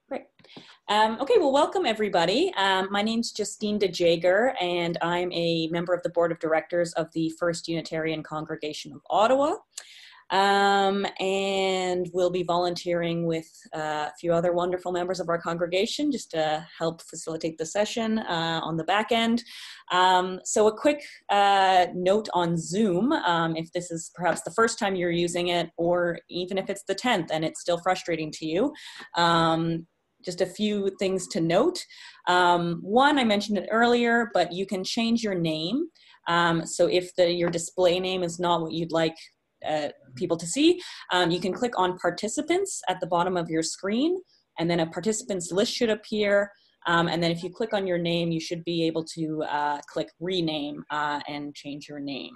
Great. Okay, well, welcome everybody. My name's Justine de Jager, and I'm a member of the Board of Directors of the First Unitarian Congregation of Ottawa. And we'll be volunteering with a few other wonderful members of our congregation just to help facilitate the session on the back end. So a quick note on Zoom, if this is perhaps the first time you're using it, or even if it's the 10th and it's still frustrating to you. Just a few things to note. One, I mentioned it earlier, but you can change your name. So if your display name is not what you'd like people to see, you can click on participants at the bottom of your screen, and then a participants list should appear. And then if you click on your name, you should be able to click rename and change your name.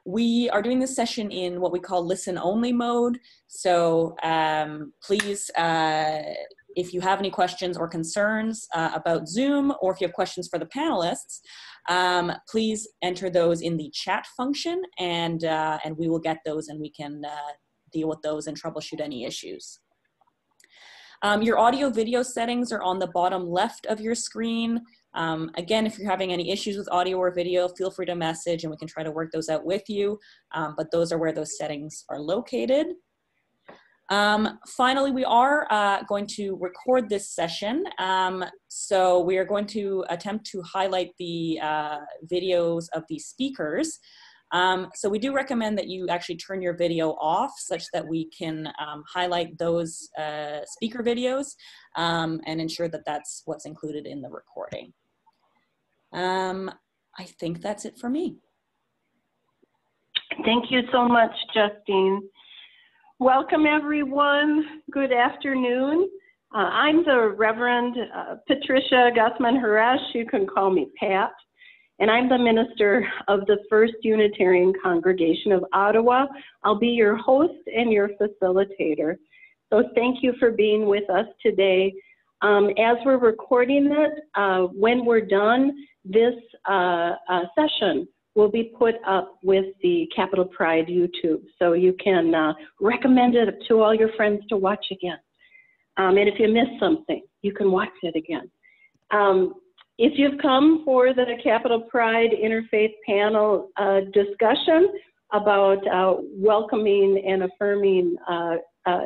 We are doing this session in what we call listen only mode. So please, if you have any questions or concerns about Zoom, or if you have questions for the panelists, please enter those in the chat function, and we will get those and we can deal with those and troubleshoot any issues. Your audio video settings are on the bottom left of your screen. Again, if you're having any issues with audio or video, feel free to message and we can try to work those out with you. But those are where those settings are located. Finally, we are going to record this session. So we are going to attempt to highlight the videos of the speakers. So we do recommend that you actually turn your video off such that we can highlight those speaker videos and ensure that that's what's included in the recording. I think that's it for me. Thank you so much, Justine. Welcome, everyone. Good afternoon. I'm the Reverend Patricia Guzman-Jerez. You can call me Pat. And I'm the minister of the First Unitarian Congregation of Ottawa. I'll be your host and your facilitator. So thank you for being with us today. As we're recording it, when we're done, this session will be put up with the Capital Pride YouTube. So you can recommend it to all your friends to watch again. And if you missed something, you can watch it again. If you've come for the Capital Pride Interfaith panel discussion about welcoming and affirming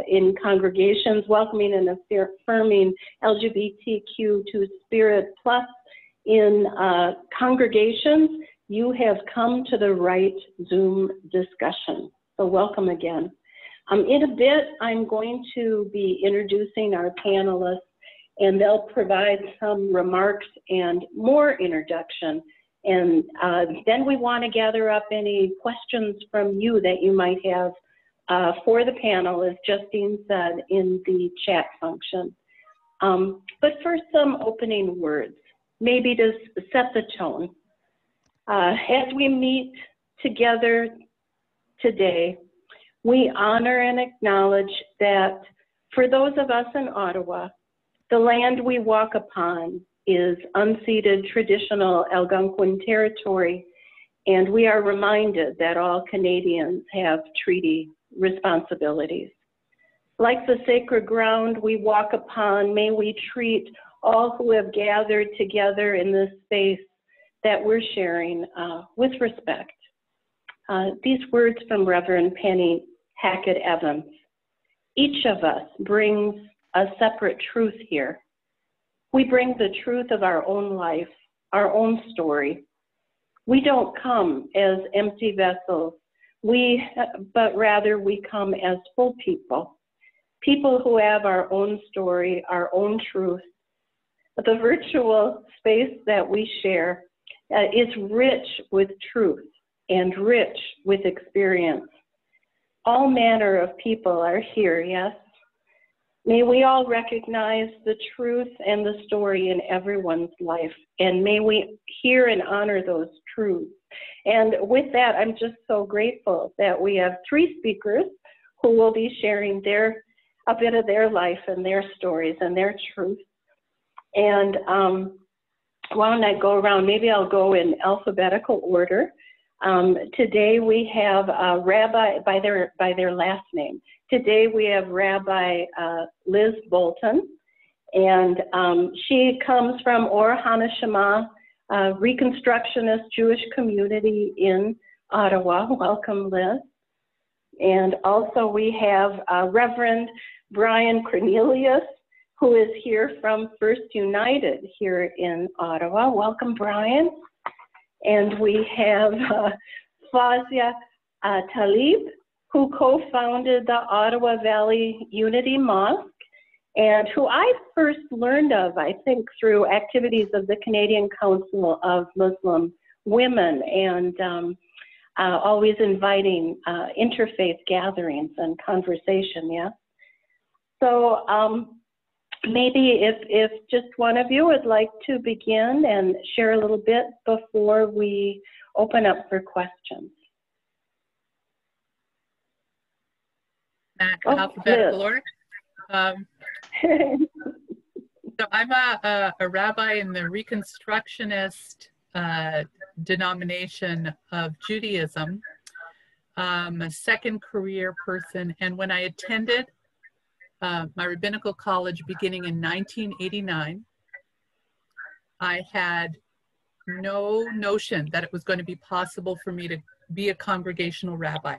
in congregations, welcoming and affirming LGBTQ2 Spirit plus in congregations, you have come to the right Zoom discussion. So welcome again. In a bit, I'm going to be introducing our panelists, and they'll provide some remarks and more introduction. And then we want to gather up any questions from you that you might have for the panel, as Justine said, in the chat function. But first, some opening words, maybe to set the tone. As we meet together today, we honor and acknowledge that for those of us in Ottawa, the land we walk upon is unceded traditional Algonquin territory, and we are reminded that all Canadians have treaty responsibilities. Like the sacred ground we walk upon, may we treat all who have gathered together in this space that we're sharing with respect. These words from Reverend Penny Hackett-Evans. Each of us brings a separate truth here. We bring the truth of our own life, our own story. We don't come as empty vessels, but rather we come as full people, people who have our own story, our own truth. The virtual space that we share is rich with truth and rich with experience. All manner of people are here, yes? May we all recognize the truth and the story in everyone's life, and may we hear and honor those truths. And with that, I'm just so grateful that we have three speakers who will be sharing a bit of their life and their stories and their truth. And why don't I go around, maybe I'll go in alphabetical order. Today we have a rabbi by their last name. Today we have Rabbi Liz Bolton, and she comes from Or Hanashama, Reconstructionist Jewish community in Ottawa. Welcome, Liz. And also we have Reverend Brian Cornelius, who is here from First United here in Ottawa. Welcome, Brian. And we have Fazia Talib, who co-founded the Ottawa Valley Unity Mosque, and who I first learned of, I think, through activities of the Canadian Council of Muslim Women, and always inviting interfaith gatherings and conversation, yeah? So maybe if just one of you would like to begin and share a little bit before we open up for questions. Alphabetical order. So I'm a rabbi in the Reconstructionist denomination of Judaism. I'm a second career person, and when I attended my rabbinical college beginning in 1989, I had no notion that it was going to be possible for me to be a congregational rabbi.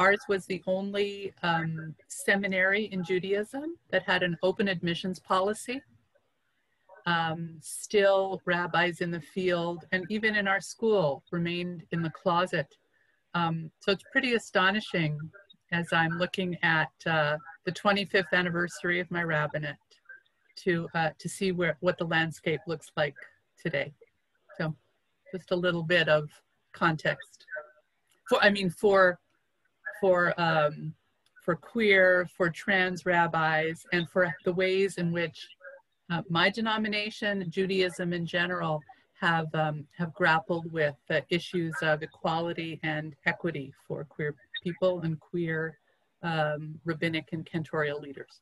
Ours was the only seminary in Judaism that had an open admissions policy. Still, rabbis in the field and even in our school remained in the closet. So it's pretty astonishing as I'm looking at the 25th anniversary of my rabbinate to see what the landscape looks like today. So just a little bit of context. For queer, for trans rabbis, and for the ways in which my denomination, Judaism in general, have grappled with the issues of equality and equity for queer people and queer rabbinic and cantorial leaders.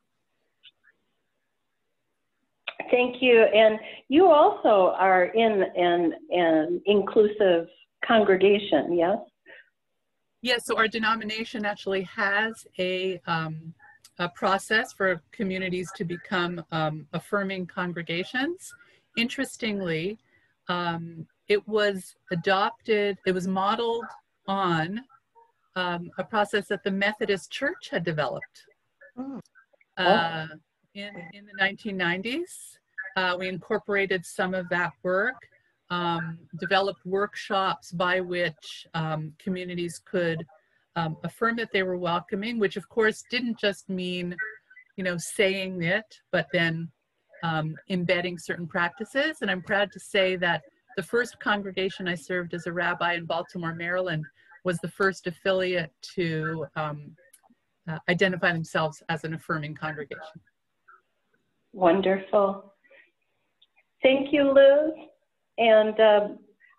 Thank you. And you also are in an inclusive congregation, yes? Yes, so our denomination actually has a process for communities to become affirming congregations. Interestingly, it was modeled on a process that the Methodist Church had developed in the 1990s. We incorporated some of that work, developed workshops by which communities could affirm that they were welcoming, which of course didn't just mean, saying it, but then embedding certain practices. And I'm proud to say that the first congregation I served as a rabbi in Baltimore, Maryland, was the first affiliate to identify themselves as an affirming congregation. Wonderful. Thank you, Liz. And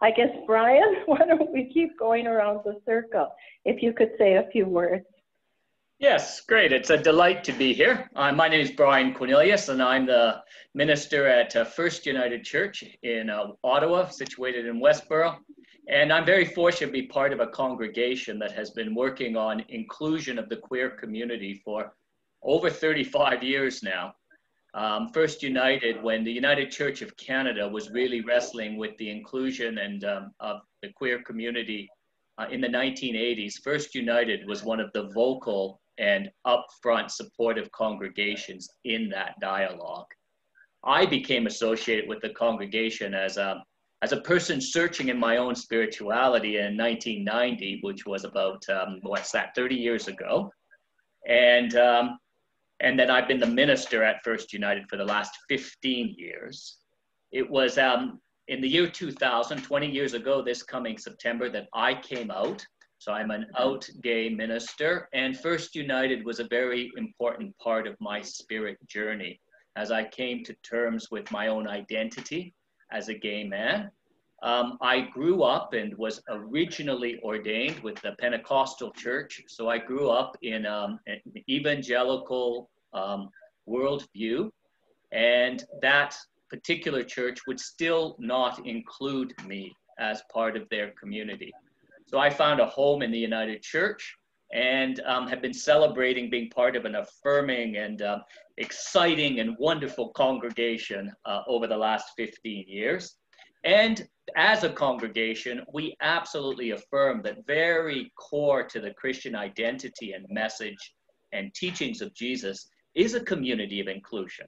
I guess, Brian, why don't we keep going around the circle? If you could say a few words. Yes, great. It's a delight to be here. My name is Brian Cornelius, and I'm the minister at First United Church in Ottawa, situated in Westboro. And I'm very fortunate to be part of a congregation that has been working on inclusion of the queer community for over 35 years now. First United, when the United Church of Canada was really wrestling with the inclusion and of the queer community in the 1980s, First United was one of the vocal and upfront supportive congregations in that dialogue. I became associated with the congregation as a person searching in my own spirituality in 1990, which was about, 30 years ago. And then I've been the minister at First United for the last 15 years. It was in the year 2000, 20 years ago this coming September, that I came out. So I'm an out gay minister, and First United was a very important part of my spirit journey as I came to terms with my own identity as a gay man. I grew up and was originally ordained with the Pentecostal church. So I grew up in an evangelical worldview, and that particular church would still not include me as part of their community. So I found a home in the United Church and have been celebrating being part of an affirming and exciting and wonderful congregation over the last 15 years. And as a congregation, we absolutely affirm that very core to the Christian identity and message and teachings of Jesus is a community of inclusion.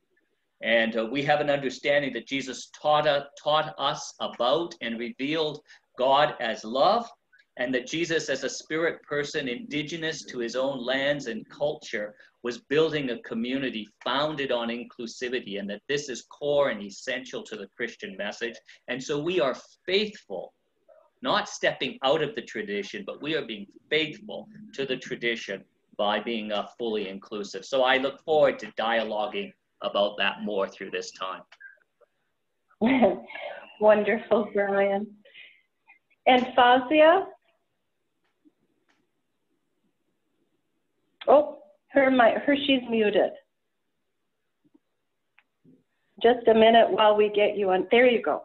And we have an understanding that Jesus taught us about and revealed God as love, and that Jesus, as a spirit person indigenous to his own lands and culture, was building a community founded on inclusivity, and that this is core and essential to the Christian message. And so we are faithful, not stepping out of the tradition, but we are being faithful to the tradition by being fully inclusive. So I look forward to dialoguing about that more through this time. Wonderful, Brian. And Fazia? Oh, she's muted. Just a minute while we get you on. There you go.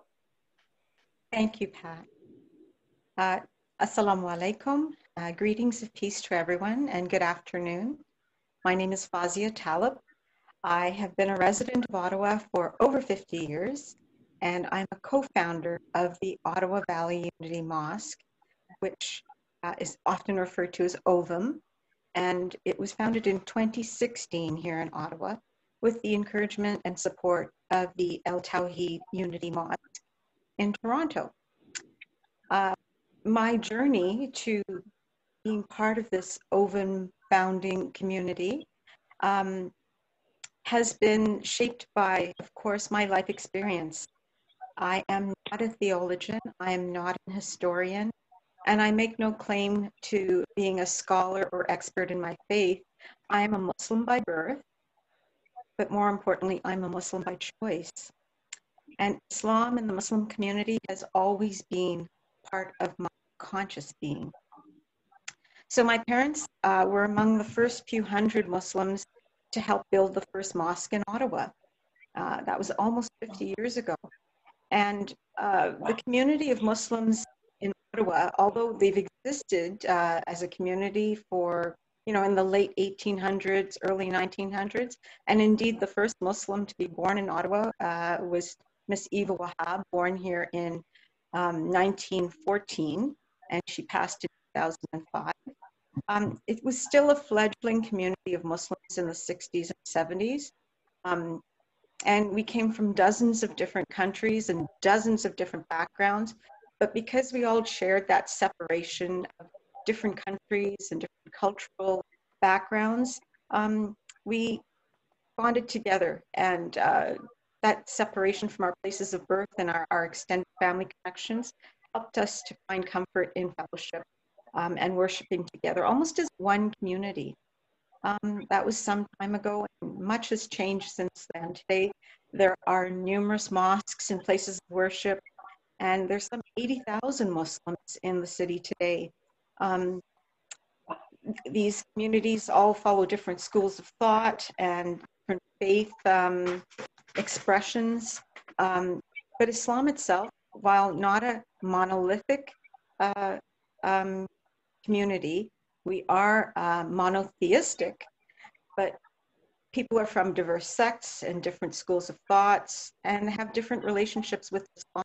Thank you, Pat. Assalamu alaikum. Greetings of peace to everyone and good afternoon. My name is Fazia Talib. I have been a resident of Ottawa for over 50 years, and I'm a co-founder of the Ottawa Valley Unity Mosque, which is often referred to as OVM, and it was founded in 2016 here in Ottawa with the encouragement and support of the El Tawhid Unity Mosque in Toronto. My journey to being part of this OVM founding community has been shaped by, of course, my life experience. I am not a theologian, I am not an historian, and I make no claim to being a scholar or expert in my faith. I am a Muslim by birth, but more importantly, I'm a Muslim by choice. And Islam and the Muslim community has always been part of my conscious being. So my parents were among the first few hundred Muslims to help build the first mosque in Ottawa. That was almost 50 years ago. And the community of Muslims in Ottawa, although they've existed as a community for, in the late 1800s, early 1900s, and indeed the first Muslim to be born in Ottawa was Miss Eva Wahab, born here in 1914, and she passed in 2005. It was still a fledgling community of Muslims in the 60s and 70s. And we came from dozens of different countries and dozens of different backgrounds. But because we all shared that separation of different countries and different cultural backgrounds, we bonded together. And that separation from our places of birth and our extended family connections helped us to find comfort in fellowship and worshiping together, almost as one community. That was some time ago, and much has changed since then. Today, there are numerous mosques and places of worship, and there's some 80,000 Muslims in the city today. These communities all follow different schools of thought and different faith expressions, but Islam itself, while not a monolithic community, we are monotheistic, but people are from diverse sects and different schools of thoughts and have different relationships with Islam.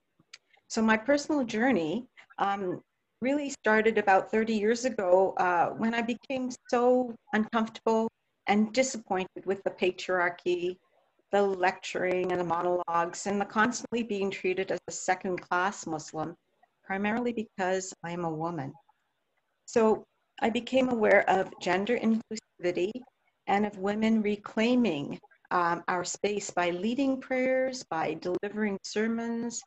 So my personal journey really started about 30 years ago when I became so uncomfortable and disappointed with the patriarchy, the lecturing and the monologues, and the constantly being treated as a second-class Muslim, primarily because I am a woman. So I became aware of gender inclusivity and of women reclaiming our space by leading prayers, by delivering sermons,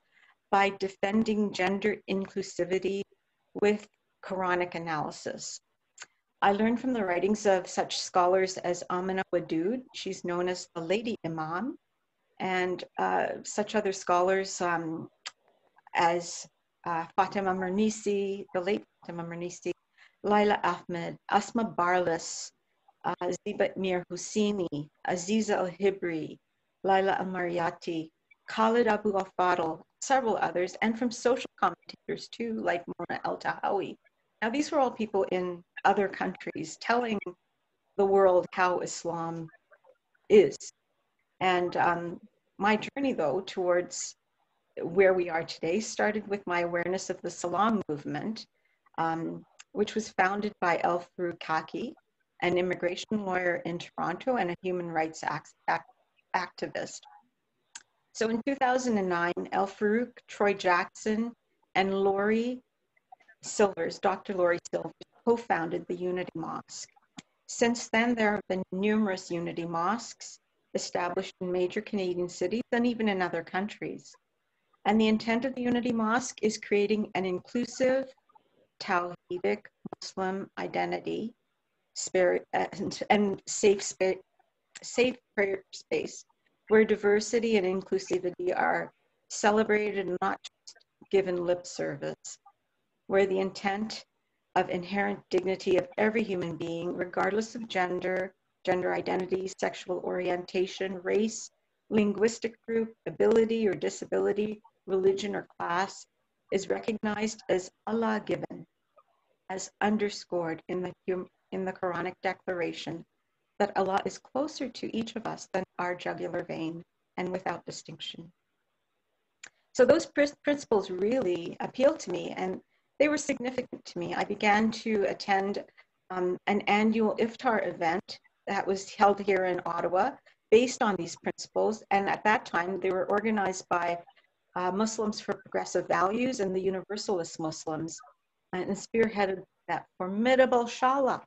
by defending gender inclusivity with Quranic analysis. I learned from the writings of such scholars as Amina Wadud, she's known as the Lady Imam, and such other scholars as Fatima Mernisi, the late Fatima Mernisi, Laila Ahmed, Asma Barlas, Zibat Mir Husseini, Aziza Al-Hibri, Laila Al-Mariati, Khalid Abu Al-Fadl, several others, and from social commentators too, like Mona El-Tahawi. Now, these were all people in other countries telling the world how Islam is. And my journey, though, towards where we are today started with my awareness of the Salam movement, which was founded by El Farouk, an immigration lawyer in Toronto and a human rights activist. So in 2009, El Farouk, Troy Jackson, and Laurie Silvers, Dr. Laurie Silvers, co-founded the Unity Mosque. Since then, there have been numerous Unity Mosques established in major Canadian cities and even in other countries. And the intent of the Unity Mosque is creating an inclusive, Tawhidic Muslim identity, spirit, and safe prayer space where diversity and inclusivity are celebrated and not just given lip service, where the intent of inherent dignity of every human being, regardless of gender, gender identity, sexual orientation, race, linguistic group, ability or disability, religion or class, is recognized as Allah given, as underscored in the Quranic declaration that Allah is closer to each of us than our jugular vein, and without distinction. So those principles really appealed to me, and they were significant to me. I began to attend an annual iftar event that was held here in Ottawa based on these principles, and at that time they were organized by Muslims for Progressive Values and the Universalist Muslims, and spearheaded that formidable Shala.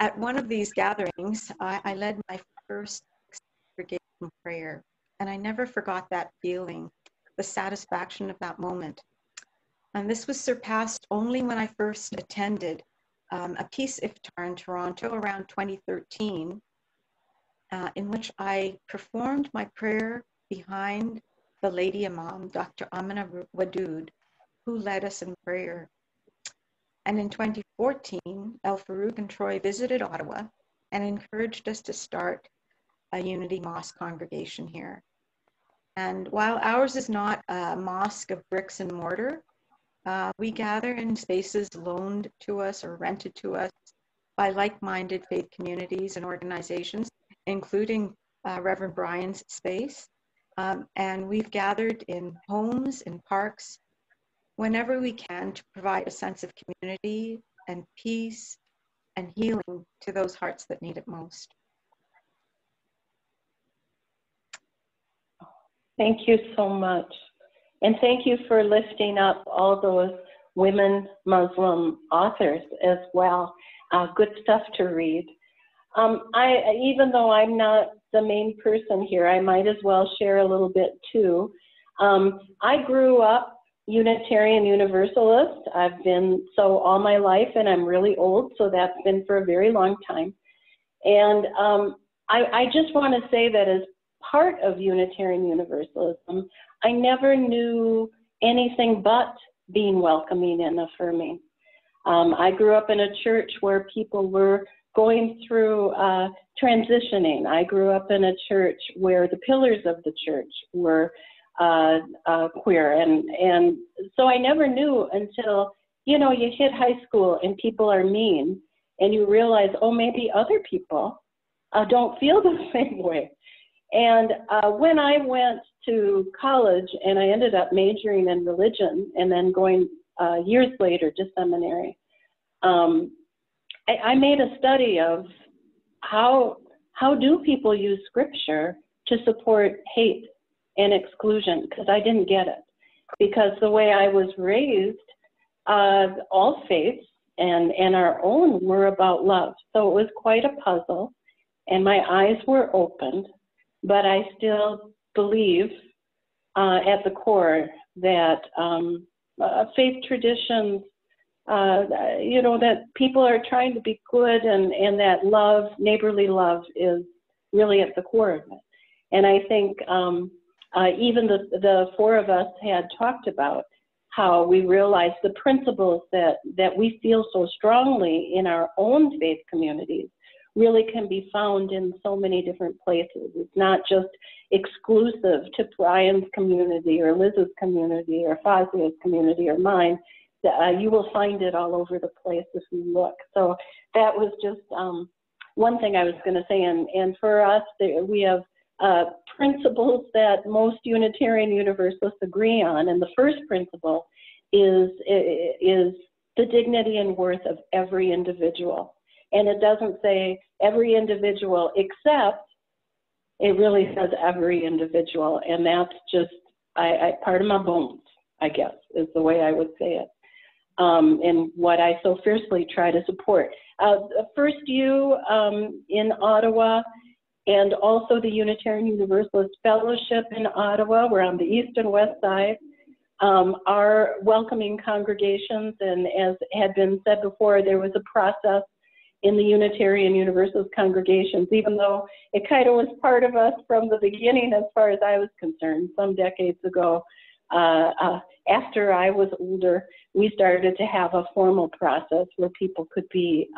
At one of these gatherings, I led my first congregation prayer, and I never forgot that feeling, the satisfaction of that moment. And this was surpassed only when I first attended a peace iftar in Toronto around 2013, in which I performed my prayer behind the Lady Imam, Dr. Amina Wadood, who led us in prayer. And in 2014, El Farouk and Troy visited Ottawa and encouraged us to start a Unity Mosque congregation here. And while ours is not a mosque of bricks and mortar, we gather in spaces loaned to us or rented to us by like-minded faith communities and organizations, including Reverend Brian's space. And we've gathered in homes, in parks, whenever we can, to provide a sense of community and peace and healing to those hearts that need it most. Thank you so much. And thank you for lifting up all those women Muslim authors as well. Good stuff to read. Even though I'm not the main person here, I might as well share a little bit too. I grew up Unitarian Universalist. I've been so all my life, and I'm really old, so that's been for a very long time. And I just want to say that as part of Unitarian Universalism, I never knew anything but being welcoming and affirming. I grew up in a church where people were going through transitioning. I grew up in a church where the pillars of the church were queer, and so I never knew until, you know, you hit high school and people are mean, and you realize, oh, maybe other people don't feel the same way. And when I went to college and I ended up majoring in religion and then going years later to seminary, I made a study of how do people use scripture to support hate and exclusion, because I didn't get it. Because the way I was raised, all faiths and our own were about love. So it was quite a puzzle, and my eyes were opened, but I still believe at the core that faith traditions, you know, that people are trying to be good, and that love, neighborly love, is really at the core of it. And I think even the four of us had talked about how we realized the principles that we feel so strongly in our own faith communities really can be found in so many different places. It's not just exclusive to Brian's community or Liz's community or Fazia's community or mine. You will find it all over the place if you look. So that was just one thing I was going to say. And for us, we have principles that most Unitarian Universalists agree on. And the first principle is the dignity and worth of every individual. And it doesn't say every individual except, it really says every individual. And that's just part of my bones, I guess, is the way I would say it. And what I so fiercely try to support. First U in Ottawa, and also the Unitarian Universalist Fellowship in Ottawa, we're on the east and west side, are welcoming congregations. And as had been said before, there was a process in the Unitarian Universalist congregations, even though it kind of was part of us from the beginning as far as I was concerned, some decades ago. After I was older, we started to have a formal process where people could be,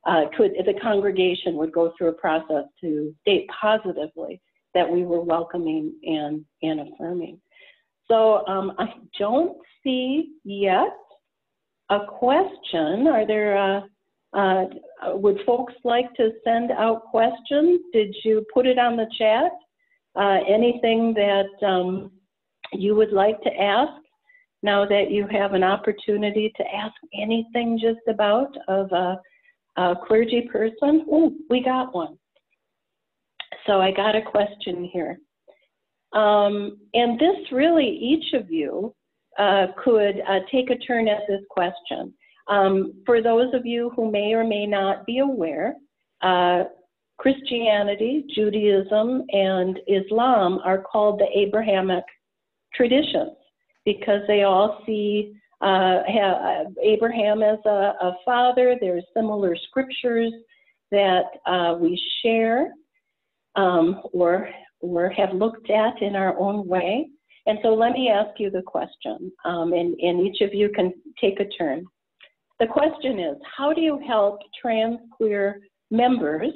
the congregation would go through a process to state positively that we were welcoming and affirming. So I don't see yet a question. Are there, would folks like to send out questions? Did you put it on the chat? Anything that you would like to ask now that you have an opportunity to ask anything just about of a clergy person? Oh, we got one. So I got a question here. And this really, each of you could take a turn at this question. For those of you who may or may not be aware, Christianity, Judaism, and Islam are called the Abrahamic traditions because they all see Abraham as a father. There's similar scriptures that we share or have looked at in our own way. And so let me ask you the question, and each of you can take a turn. The question is, how do you help trans queer members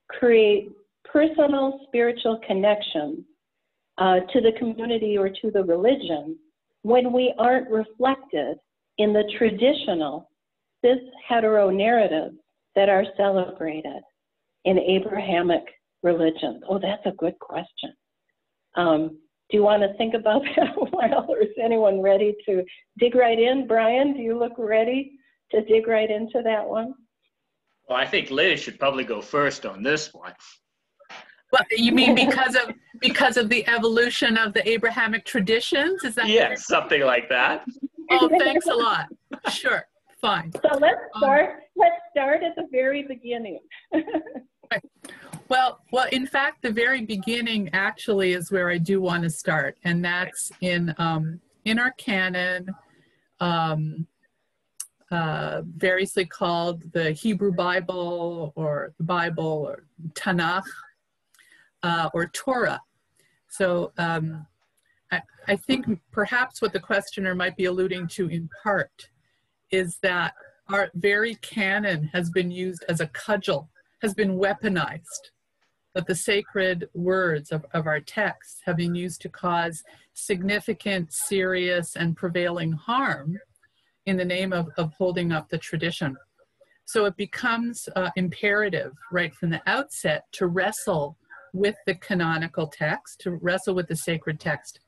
create personal spiritual connections to the community or to the religion when we aren't reflected in the traditional cis-hetero narratives that are celebrated in Abrahamic religions? Oh, that's a good question. Do you want to think about that a while, or is anyone ready to dig right in? Brian, do you look ready to dig right into that one? Well, I think Liz should probably go first on this one. Well, you mean because of the evolution of the Abrahamic traditions? Is that? Yes, something like that. Oh, thanks a lot. Sure, fine. So let's start at the very beginning. Right. Well, in fact, the very beginning actually is where I do want to start, and that's in our canon, variously called the Hebrew Bible or the Bible or Tanakh or Torah. So I think perhaps what the questioner might be alluding to in part is that our very canon has been used as a cudgel, has been weaponized, that the sacred words of our texts have been used to cause significant, serious, and prevailing harm in the name of holding up the tradition. So it becomes imperative right from the outset to wrestle with the canonical text, to wrestle with the sacred text.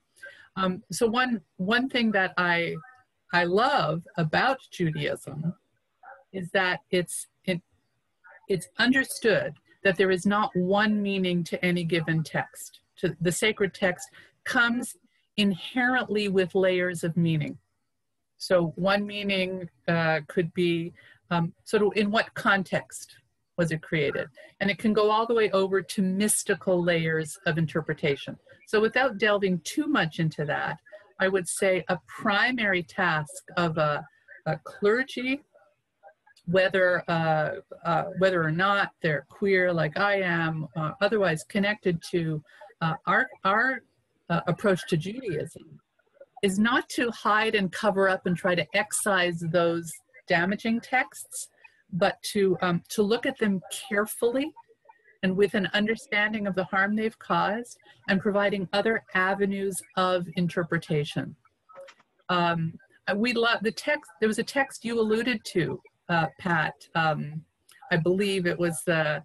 So one thing that I love about Judaism is that it's understood that there is not one meaning to any given text. The sacred text comes inherently with layers of meaning. So one meaning could be sort of in what context was it created? And it can go all the way over to mystical layers of interpretation. So without delving too much into that, I would say a primary task of a clergy, whether or not they're queer like I am, otherwise connected to our approach to Judaism, is not to hide and cover up and try to excise those damaging texts, but to look at them carefully and with an understanding of the harm they've caused, and providing other avenues of interpretation. We love the text. There was a text you alluded to, Pat. I believe it was that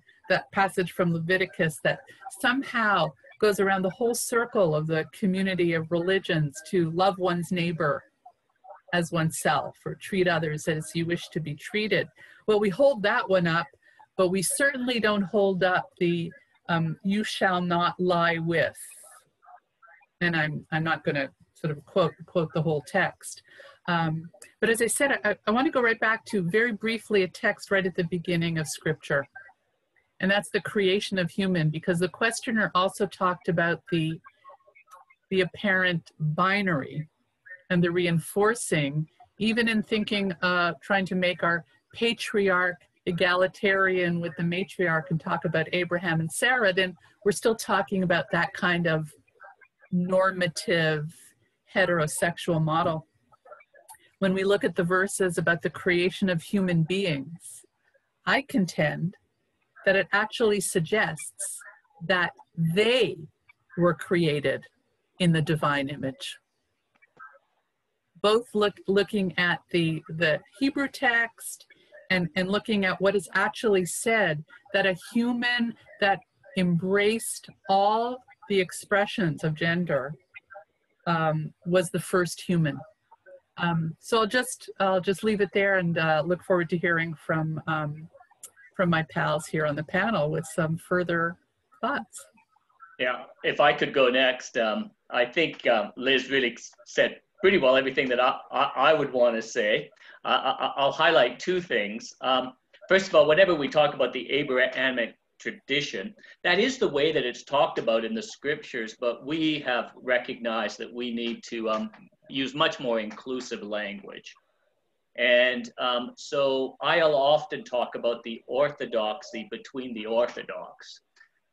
passage from Leviticus that somehow goes around the whole circle of the community of religions to love one's neighbor as oneself, or treat others as you wish to be treated. Well, we hold that one up, but we certainly don't hold up the you shall not lie with. And I'm not going to sort of quote the whole text. But as I said, I want to go right back to very briefly a text right at the beginning of Scripture. And that's the creation of human, because the questioner also talked about the apparent binary and the reinforcing, even in thinking, trying to make our patriarch egalitarian with the matriarch and talk about Abraham and Sarah, then we're still talking about that kind of normative heterosexual model. When we look at the verses about the creation of human beings, I contend that it actually suggests that they were created in the divine image. Both looking at the Hebrew text and looking at what is actually said, that a human that embraced all the expressions of gender was the first human. So I'll just leave it there and look forward to hearing from my pals here on the panel with some further thoughts. Yeah, if I could go next, I think Liz really said pretty well everything that I would want to say. I'll highlight two things. First of all, whenever we talk about the Abrahamic tradition, that is the way that it's talked about in the scriptures, but we have recognized that we need to use much more inclusive language. And so I'll often talk about the orthodoxy between the Orthodox,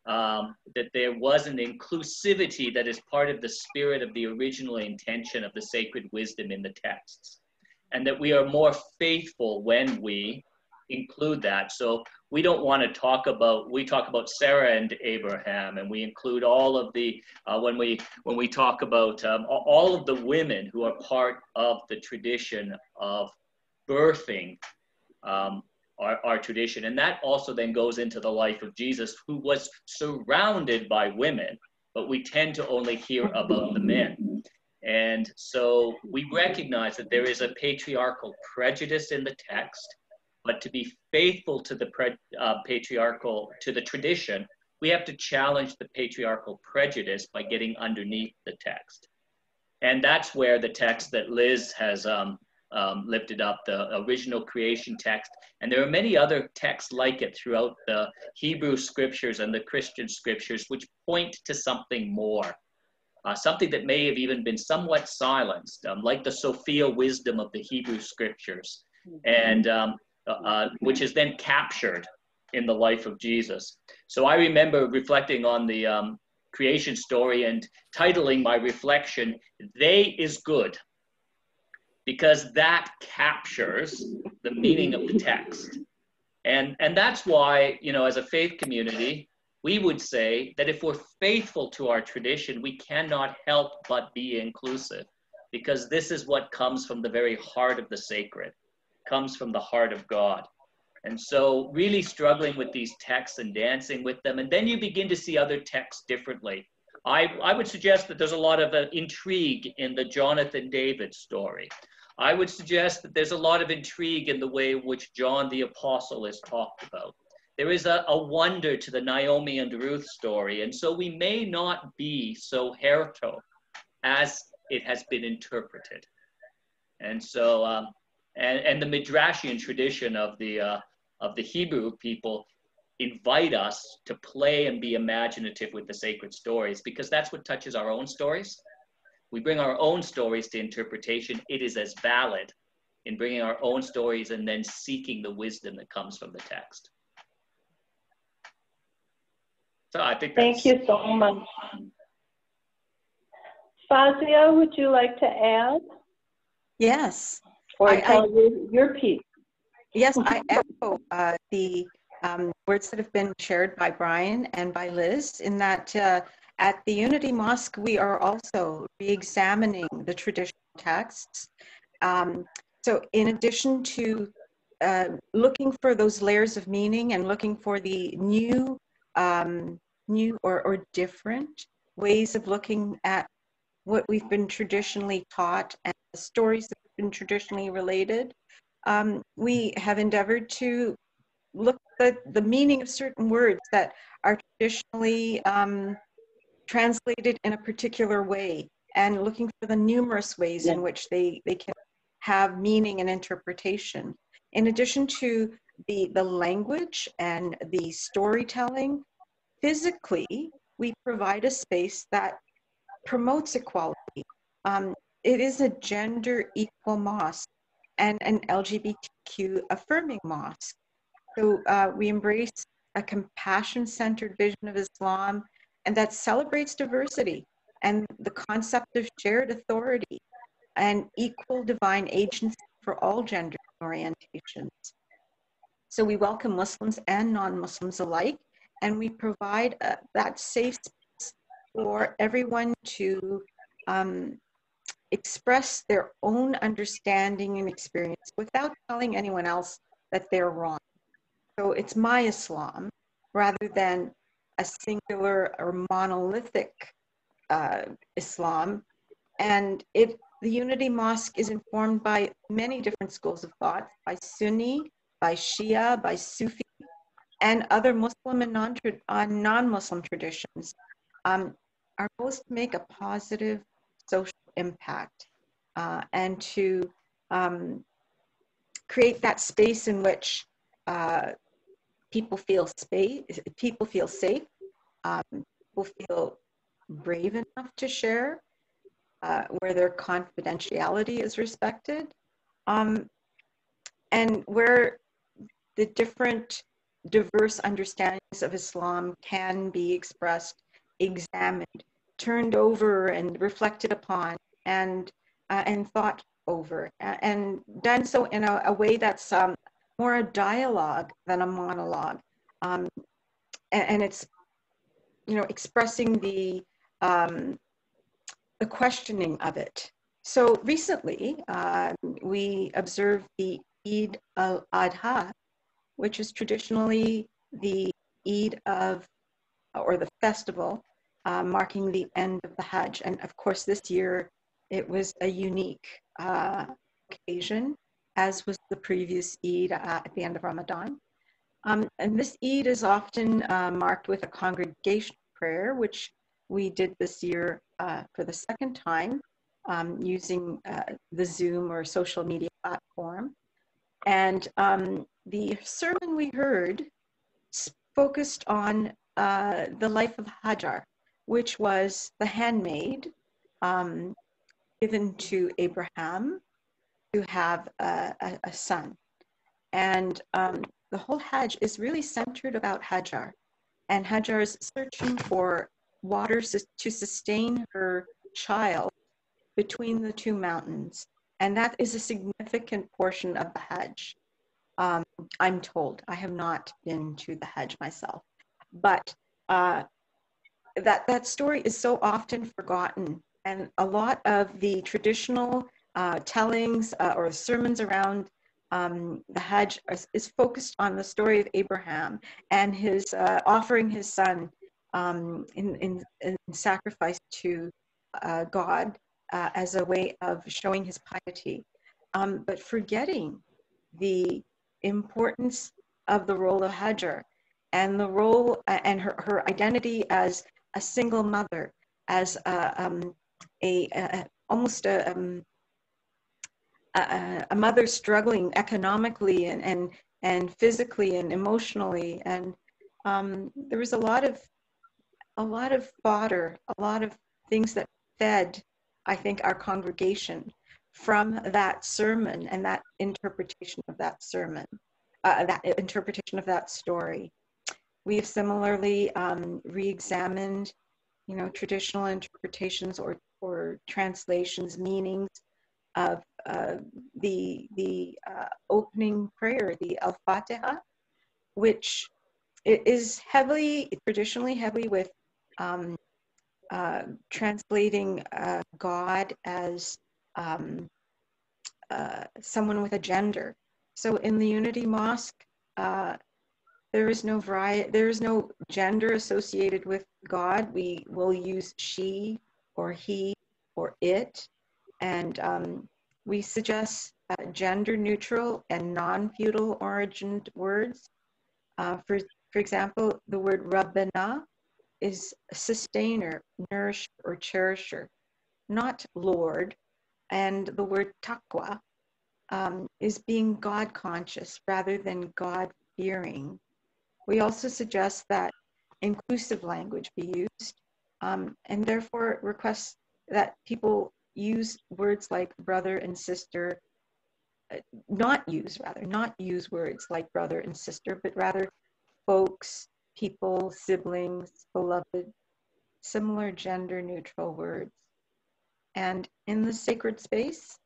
that there was an inclusivity that is part of the spirit of the original intention of the sacred wisdom in the texts, and that we are more faithful when we include that. So we don't want to talk about, we talk about Sarah and Abraham, and we include all of the, when we talk about all of the women who are part of the tradition of birthing our tradition. And that also then goes into the life of Jesus, who was surrounded by women, but we tend to only hear about the men. And so we recognize that there is a patriarchal prejudice in the text, but to be faithful to the to the tradition, we have to challenge the patriarchal prejudice by getting underneath the text. And that's where the text that Liz has lifted up, the original creation text, and there are many other texts like it throughout the Hebrew scriptures and the Christian scriptures, which point to something more, something that may have even been somewhat silenced, like the Sophia wisdom of the Hebrew scriptures, and which is then captured in the life of Jesus. So I remember reflecting on the creation story and titling my reflection, "They is Good," because that captures the meaning of the text. And that's why, you know, as a faith community, we would say that if we're faithful to our tradition, we cannot help but be inclusive, because this is what comes from the very heart of the sacred, comes from the heart of God. And so really struggling with these texts and dancing with them, and then you begin to see other texts differently. I would suggest that there's a lot of intrigue in the Jonathan David story. I would suggest that there's a lot of intrigue in the way in which John the Apostle is talked about. There is a wonder to the Naomi and Ruth story, and so we may not be so herto as it has been interpreted. And so, and the Midrashian tradition of the Hebrew people invite us to play and be imaginative with the sacred stories, because that's what touches our own stories. We bring our own stories to interpretation. It is as valid in bringing our own stories and then seeking the wisdom that comes from the text. So I think that's... Thank you so much. Fazia, would you like to add? Yes. Or tell your piece? Yes, I the words that have been shared by Brian and by Liz, in that at the Unity Mosque, we are also re-examining the traditional texts. So in addition to looking for those layers of meaning and looking for the new or different ways of looking at what we've been traditionally taught and the stories that have been traditionally related, we have endeavored to look at the meaning of certain words that are traditionally translated in a particular way, and looking for the numerous ways in which they can have meaning and interpretation. In addition to the language and the storytelling, physically, we provide a space that promotes equality. It is a gender equal mosque and an LGBTQ affirming mosque. So we embrace a compassion-centered vision of Islam, and that celebrates diversity and the concept of shared authority and equal divine agency for all gender orientations. So we welcome Muslims and non-Muslims alike, and we provide that safe space for everyone to express their own understanding and experience without telling anyone else that they're wrong. So it's my Islam rather than a singular or monolithic Islam. And the Unity Mosque is informed by many different schools of thought, by Sunni, by Shia, by Sufi, and other Muslim and non-Muslim traditions. Our goal is to make a positive social impact and to create that space in which people feel safe, people feel brave enough to share, where their confidentiality is respected, and where the different diverse understandings of Islam can be expressed, examined, turned over and reflected upon, and thought over, and done so in a way that's more a dialogue than a monologue. And it's, expressing the questioning of it. So recently, we observed the Eid al-Adha, which is traditionally the Eid or the festival marking the end of the Hajj. And of course, this year, it was a unique occasion, as was the previous Eid at the end of Ramadan. And this Eid is often marked with a congregation prayer, which we did this year for the second time using the Zoom or social media platform. And the sermon we heard focused on the life of Hajar, which was the handmaid given to Abraham to have a son. And the whole Hajj is really centered about Hajar, and Hajar's searching for water to sustain her child between the two mountains. And that is a significant portion of the Hajj. I'm told. I have not been to the Hajj myself, but that story is so often forgotten. And a lot of the traditional tellings or sermons around the Hajj is focused on the story of Abraham and his offering his son in sacrifice to God as a way of showing his piety, but forgetting the importance of the role of Hajar and the role and her identity as a single mother, as almost a mother struggling economically and physically and emotionally. And there was a lot of fodder, a lot of things that fed, I think, our congregation from that sermon and that interpretation of that sermon, that interpretation of that story. We have similarly re-examined, traditional interpretations or translations, meanings of opening prayer, the Al-Fatiha, which is traditionally heavy with translating God as someone with a gender. So in the Unity Mosque, there is no gender associated with God. We will use she or he or it, and we suggest gender neutral and non-feudal origined words. For example, the word Rabbana is sustainer, nourisher, or cherisher, not Lord. And the word taqwa is being God conscious rather than God fearing. We also suggest that inclusive language be used, and therefore request that people use words like brother and sister, not use words like brother and sister, but rather folks, people, siblings, beloved, similar gender neutral words. And in the sacred space,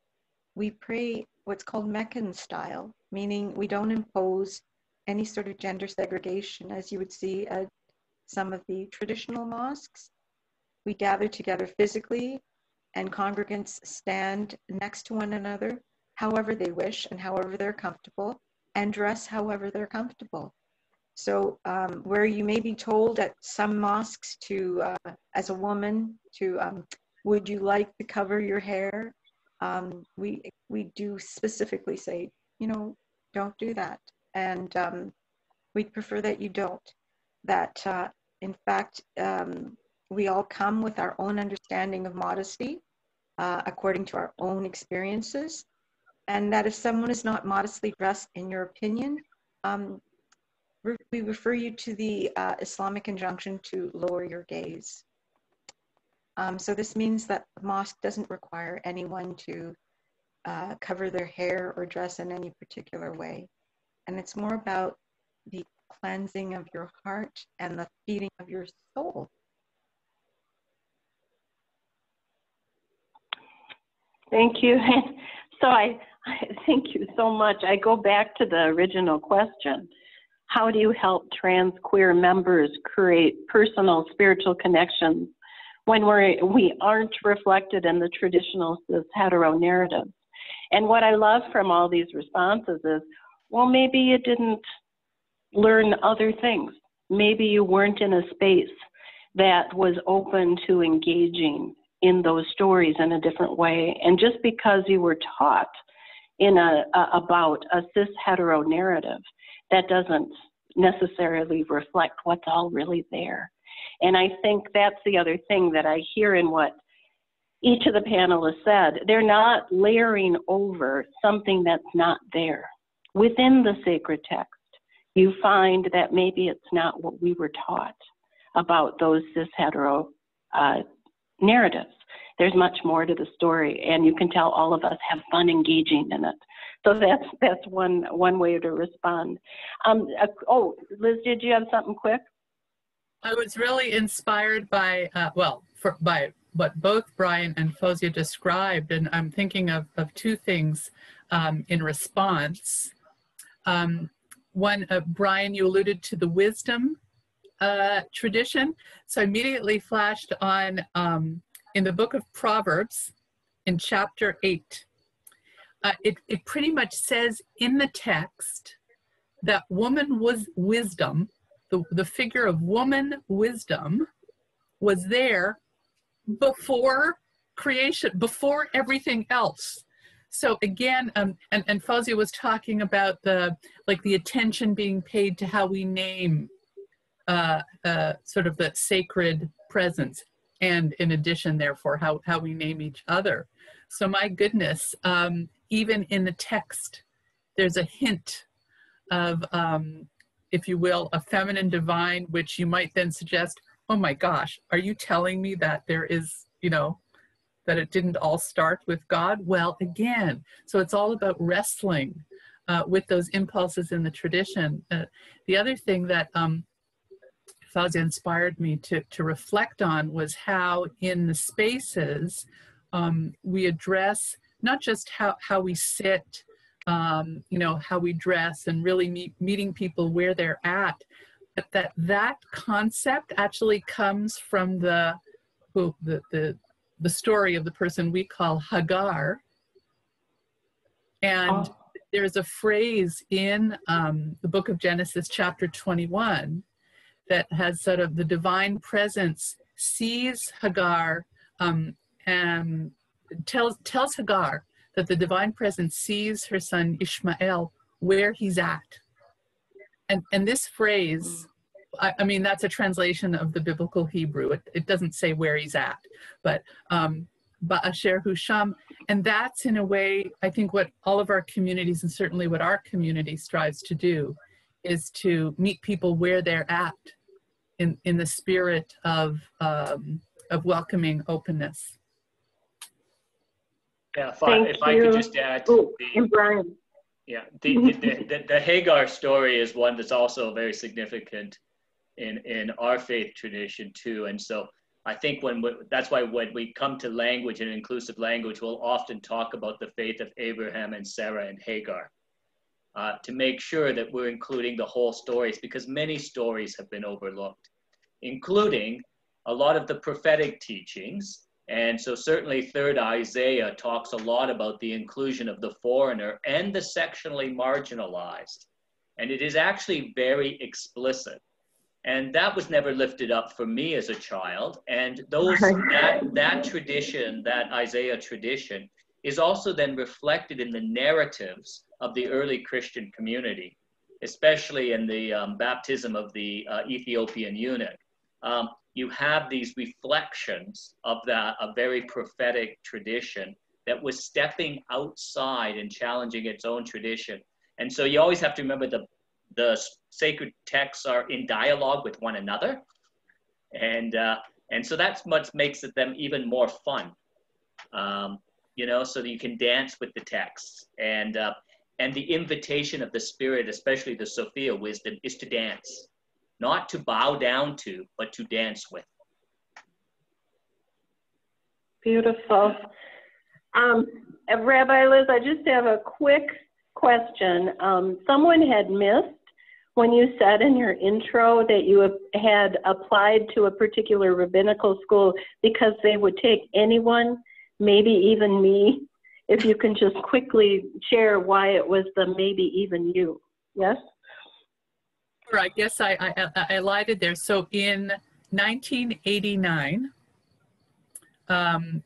we pray what's called Meccan style, meaning we don't impose any sort of gender segregation as you would see at some of the traditional mosques. We gather together physically, and congregants stand next to one another however they wish and however they're comfortable, and dress however they're comfortable. So where you may be told at some mosques to, as a woman, to, would you like to cover your hair? We do specifically say, don't do that. And we'd prefer that you don't. That, in fact, we all come with our own understanding of modesty according to our own experiences. And that if someone is not modestly dressed, in your opinion, we refer you to the Islamic injunction to lower your gaze. So this means that the mosque doesn't require anyone to cover their hair or dress in any particular way. And it's more about the cleansing of your heart and the feeding of your soul. Thank you. So I thank you so much. I go back to the original question. How do you help trans queer members create personal spiritual connections when we aren't reflected in the traditional cis hetero narrative? And what I love from all these responses is, well, maybe you didn't learn other things. Maybe you weren't in a space that was open to engaging in those stories in a different way. And just because you were taught in about a cis hetero narrative, that doesn't necessarily reflect what's all really there. And I think that's the other thing that I hear in what each of the panelists said. They're not layering over something that's not there. Within the sacred text, you find that maybe it's not what we were taught about those cis hetero narratives. There's much more to the story, and you can tell all of us have fun engaging in it. So that's one way to respond. Oh, Liz, did you have something quick? I was really inspired by by what both Brian and Fozia described, and I'm thinking of two things in response. One, Brian, you alluded to the wisdom tradition, so I immediately flashed on in the book of Proverbs, in chapter 8. It pretty much says in the text that woman was wisdom, the figure of woman wisdom was there before creation, before everything else. So again, and Fozia was talking about the attention being paid to how we name sort of the sacred presence, and in addition, therefore, how we name each other. So my goodness, even in the text, there's a hint of, if you will, a feminine divine, which you might then suggest, oh my gosh, are you telling me that there is, that it didn't all start with God? Well, again, so it's all about wrestling with those impulses in the tradition. The other thing that Fozia inspired me to reflect on was how in the spaces we address not just how we sit, you know, how we dress, and really meeting people where they're at, but that concept actually comes from the story of the person we call Hagar. And there's a phrase in the book of Genesis, chapter 21, that has sort of the divine presence sees Hagar and tells Hagar that the divine presence sees her son Ishmael where he's at. And this phrase, I mean, that's a translation of the biblical Hebrew. It doesn't say where he's at, but Ba'asher Husham. And that's, in a way, I think what all of our communities, and certainly what our community strives to do, is to meet people where they're at in the spirit of welcoming openness. Yeah, if I could just add, Brian. Yeah, the Hagar story is one that's also very significant in our faith tradition too. And so I think that's why when we come to language and inclusive language, we'll often talk about the faith of Abraham and Sarah and Hagar to make sure that we're including the whole stories, because many stories have been overlooked, including a lot of the prophetic teachings. And so certainly 3rd Isaiah talks a lot about the inclusion of the foreigner and the sexually marginalized. And it is actually very explicit. And that was never lifted up for me as a child. And that tradition, that Isaiah tradition, is also then reflected in the narratives of the early Christian community, especially in the baptism of the Ethiopian eunuch. You have these reflections of a very prophetic tradition that was stepping outside and challenging its own tradition. And so you always have to remember the sacred texts are in dialogue with one another. And so that's what makes them even more fun, you know, so that you can dance with the texts. And the invitation of the Spirit, especially the Sophia wisdom, is to dance. Not to bow down to, but to dance with. Beautiful. Rabbi Liz, I just have a quick question. Someone had missed when you said in your intro that you had applied to a particular rabbinical school because they would take anyone, maybe even me. If you can just quickly share why it was the maybe even you. Yes? I guess I lied there. So in 1989,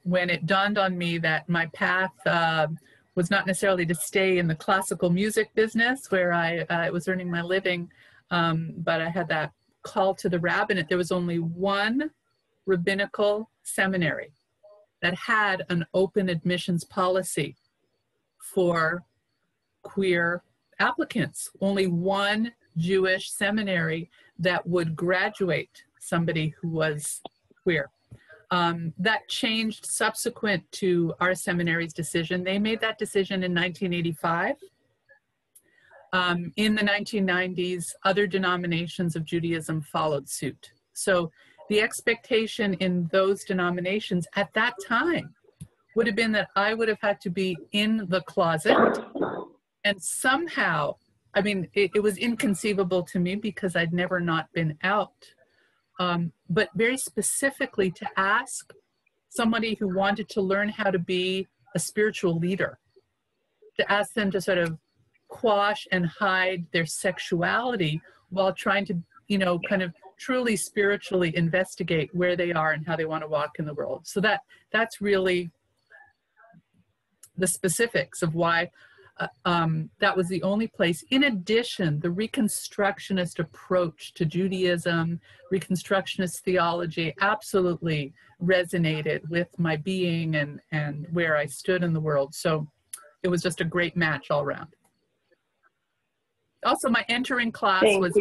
when it dawned on me that my path was not necessarily to stay in the classical music business where I was earning my living, but I had that call to the rabbinate. There was only one rabbinical seminary that had an open admissions policy for queer applicants. Only one Jewish seminary that would graduate somebody who was queer. That changed subsequent to our seminary's decision. They made that decision in 1985. In the 1990s, other denominations of Judaism followed suit. So the expectation in those denominations at that time would have been that I would have had to be in the closet, and somehow, I mean, it was inconceivable to me because I'd never not been out. But very specifically to ask somebody who wanted to learn how to be a spiritual leader, to ask them to sort of quash and hide their sexuality while trying to, you know, kind of truly spiritually investigate where they are and how they want to walk in the world. So that's really the specifics of why that was the only place. In addition, the Reconstructionist approach to Judaism, Reconstructionist theology absolutely resonated with my being and where I stood in the world. So it was just a great match all around. Also, my entering class was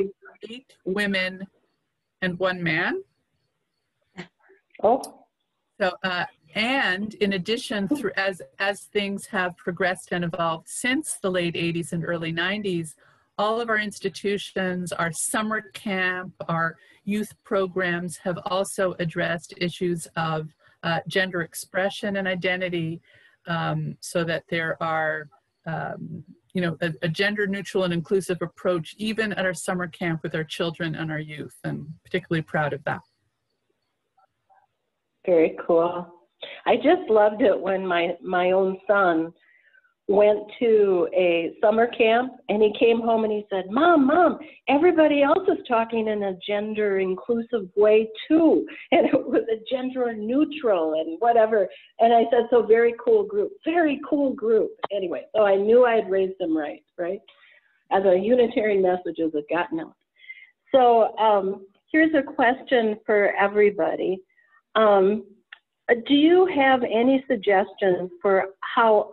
8 women and 1 man. Oh. So, and in addition, as things have progressed and evolved since the late 80s and early 90s, all of our institutions, our summer camp, our youth programs have also addressed issues of gender expression and identity, so that there are, you know, a gender neutral and inclusive approach, even at our summer camp with our children and our youth. I'm particularly proud of that. Very cool. I just loved it when my own son went to a summer camp and he came home and he said, Mom, everybody else is talking in a gender inclusive way too. And it was a gender neutral and whatever. And I said, so very cool group. Anyway, so I knew I had raised them right? As a Unitarian messages had gotten out. So here's a question for everybody. Do you have any suggestions for how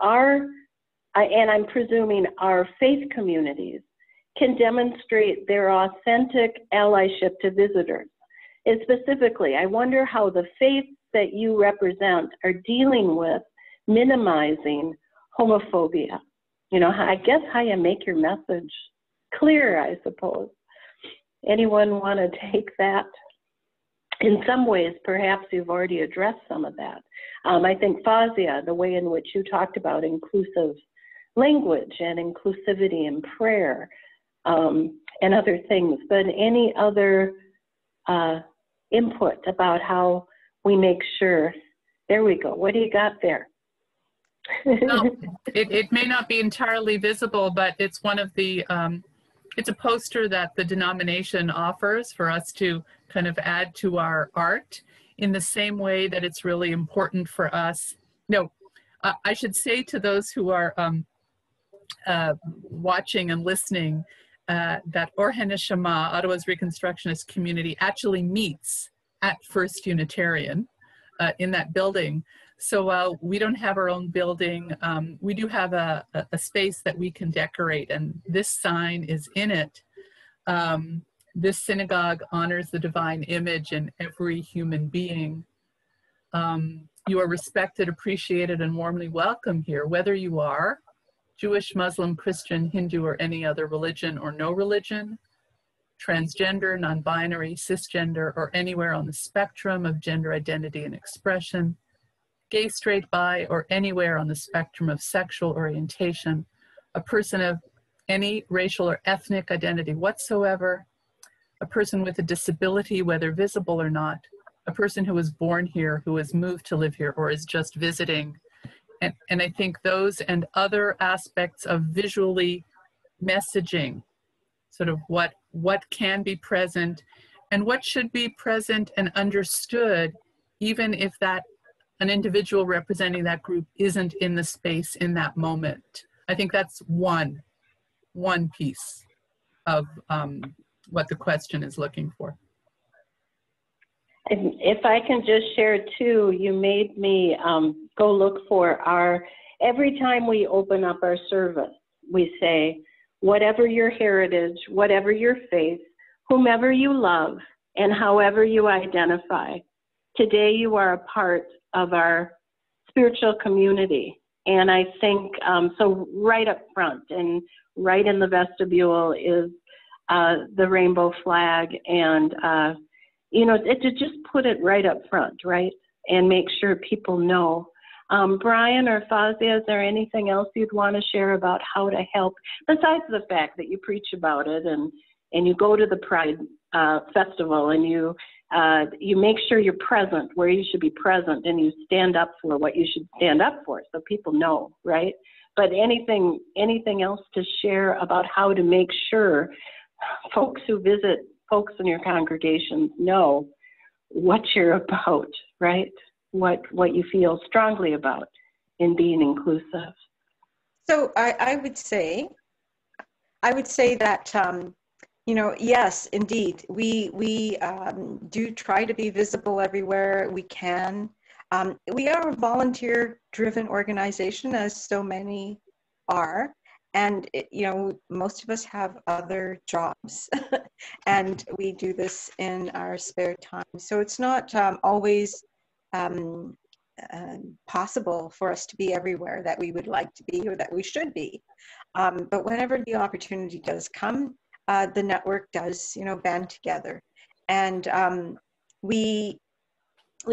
and I'm presuming our faith communities, can demonstrate their authentic allyship to visitors? And specifically, I wonder how the faiths that you represent are dealing with minimizing homophobia. You know, I guess how you make your message clear, I suppose. Anyone want to take that? In some ways, perhaps you've already addressed some of that. I think, Fazia, the way in which you talked about inclusive language and inclusivity in prayer and other things, but any other input about how we make sure, there we go, what do you got there? No, it may not be entirely visible, but it's one of the, it's a poster that the denomination offers for us to kind of add to our art in the same way that it's really important for us. No, I should say to those who are watching and listening that Orhen Shama, Ottawa's Reconstructionist community, actually meets at First Unitarian in that building. So while we don't have our own building, we do have a space that we can decorate, and this sign is in it. This synagogue honors the divine image in every human being. You are respected, appreciated, and warmly welcome here, whether you are Jewish, Muslim, Christian, Hindu, or any other religion or no religion, transgender, non-binary, cisgender, or anywhere on the spectrum of gender identity and expression, gay, straight, bi, or anywhere on the spectrum of sexual orientation, a person of any racial or ethnic identity whatsoever, a person with a disability, whether visible or not, a person who was born here, who has moved to live here, or is just visiting. And I think those and other aspects of visually messaging, sort of what can be present and what should be present and understood, even if that an individual representing that group isn't in the space in that moment. I think that's one piece of what the question is looking for. If I can just share too, you made me go look for every time we open up our service, we say, whatever your heritage, whatever your faith, whomever you love, and however you identify, today you are a part of our spiritual community. And I think, so right up front and right in the vestibule is the rainbow flag, and you know, to just put it right up front, right? And make sure people know. Brian or Fazia, is there anything else you'd want to share about how to help, besides the fact that you preach about it and you go to the Pride Festival and you make sure you're present where you should be present, and you stand up for what you should stand up for so people know, right? But anything else to share about how to make sure folks who visit, folks in your congregations know what you're about, right? What you feel strongly about in being inclusive. So I would say that you know, yes, indeed, we do try to be visible everywhere we can. We are a volunteer-driven organization, as so many are. And, you know, most of us have other jobs and we do this in our spare time. So it's not always possible for us to be everywhere that we would like to be or that we should be. But whenever the opportunity does come, the network does, you know, band together. And we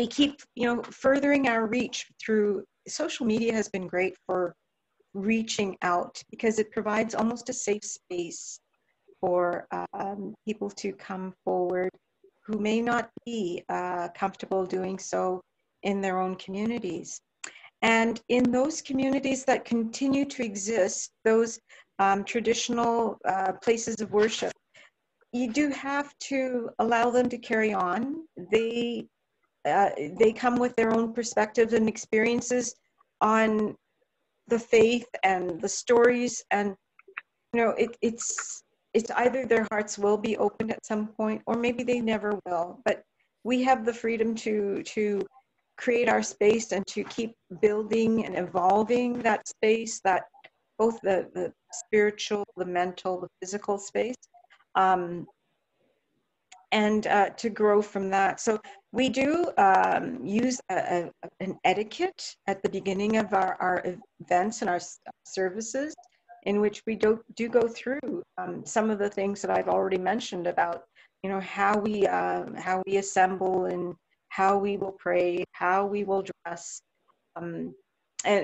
keep, you know, furthering our reach through social media has been great for reaching out because it provides almost a safe space for people to come forward who may not be comfortable doing so in their own communities. And in those communities that continue to exist, those traditional places of worship, you do have to allow them to carry on. They come with their own perspectives and experiences on the faith and the stories, and it's either their hearts will be opened at some point, or maybe they never will. But we have the freedom to create our space and to keep building and evolving that space, that both the spiritual, the mental, the physical space, and to grow from that. So we do use an etiquette at the beginning of our events and our services, in which we do go through some of the things that I've already mentioned about, how we assemble and how we will pray, how we will dress, and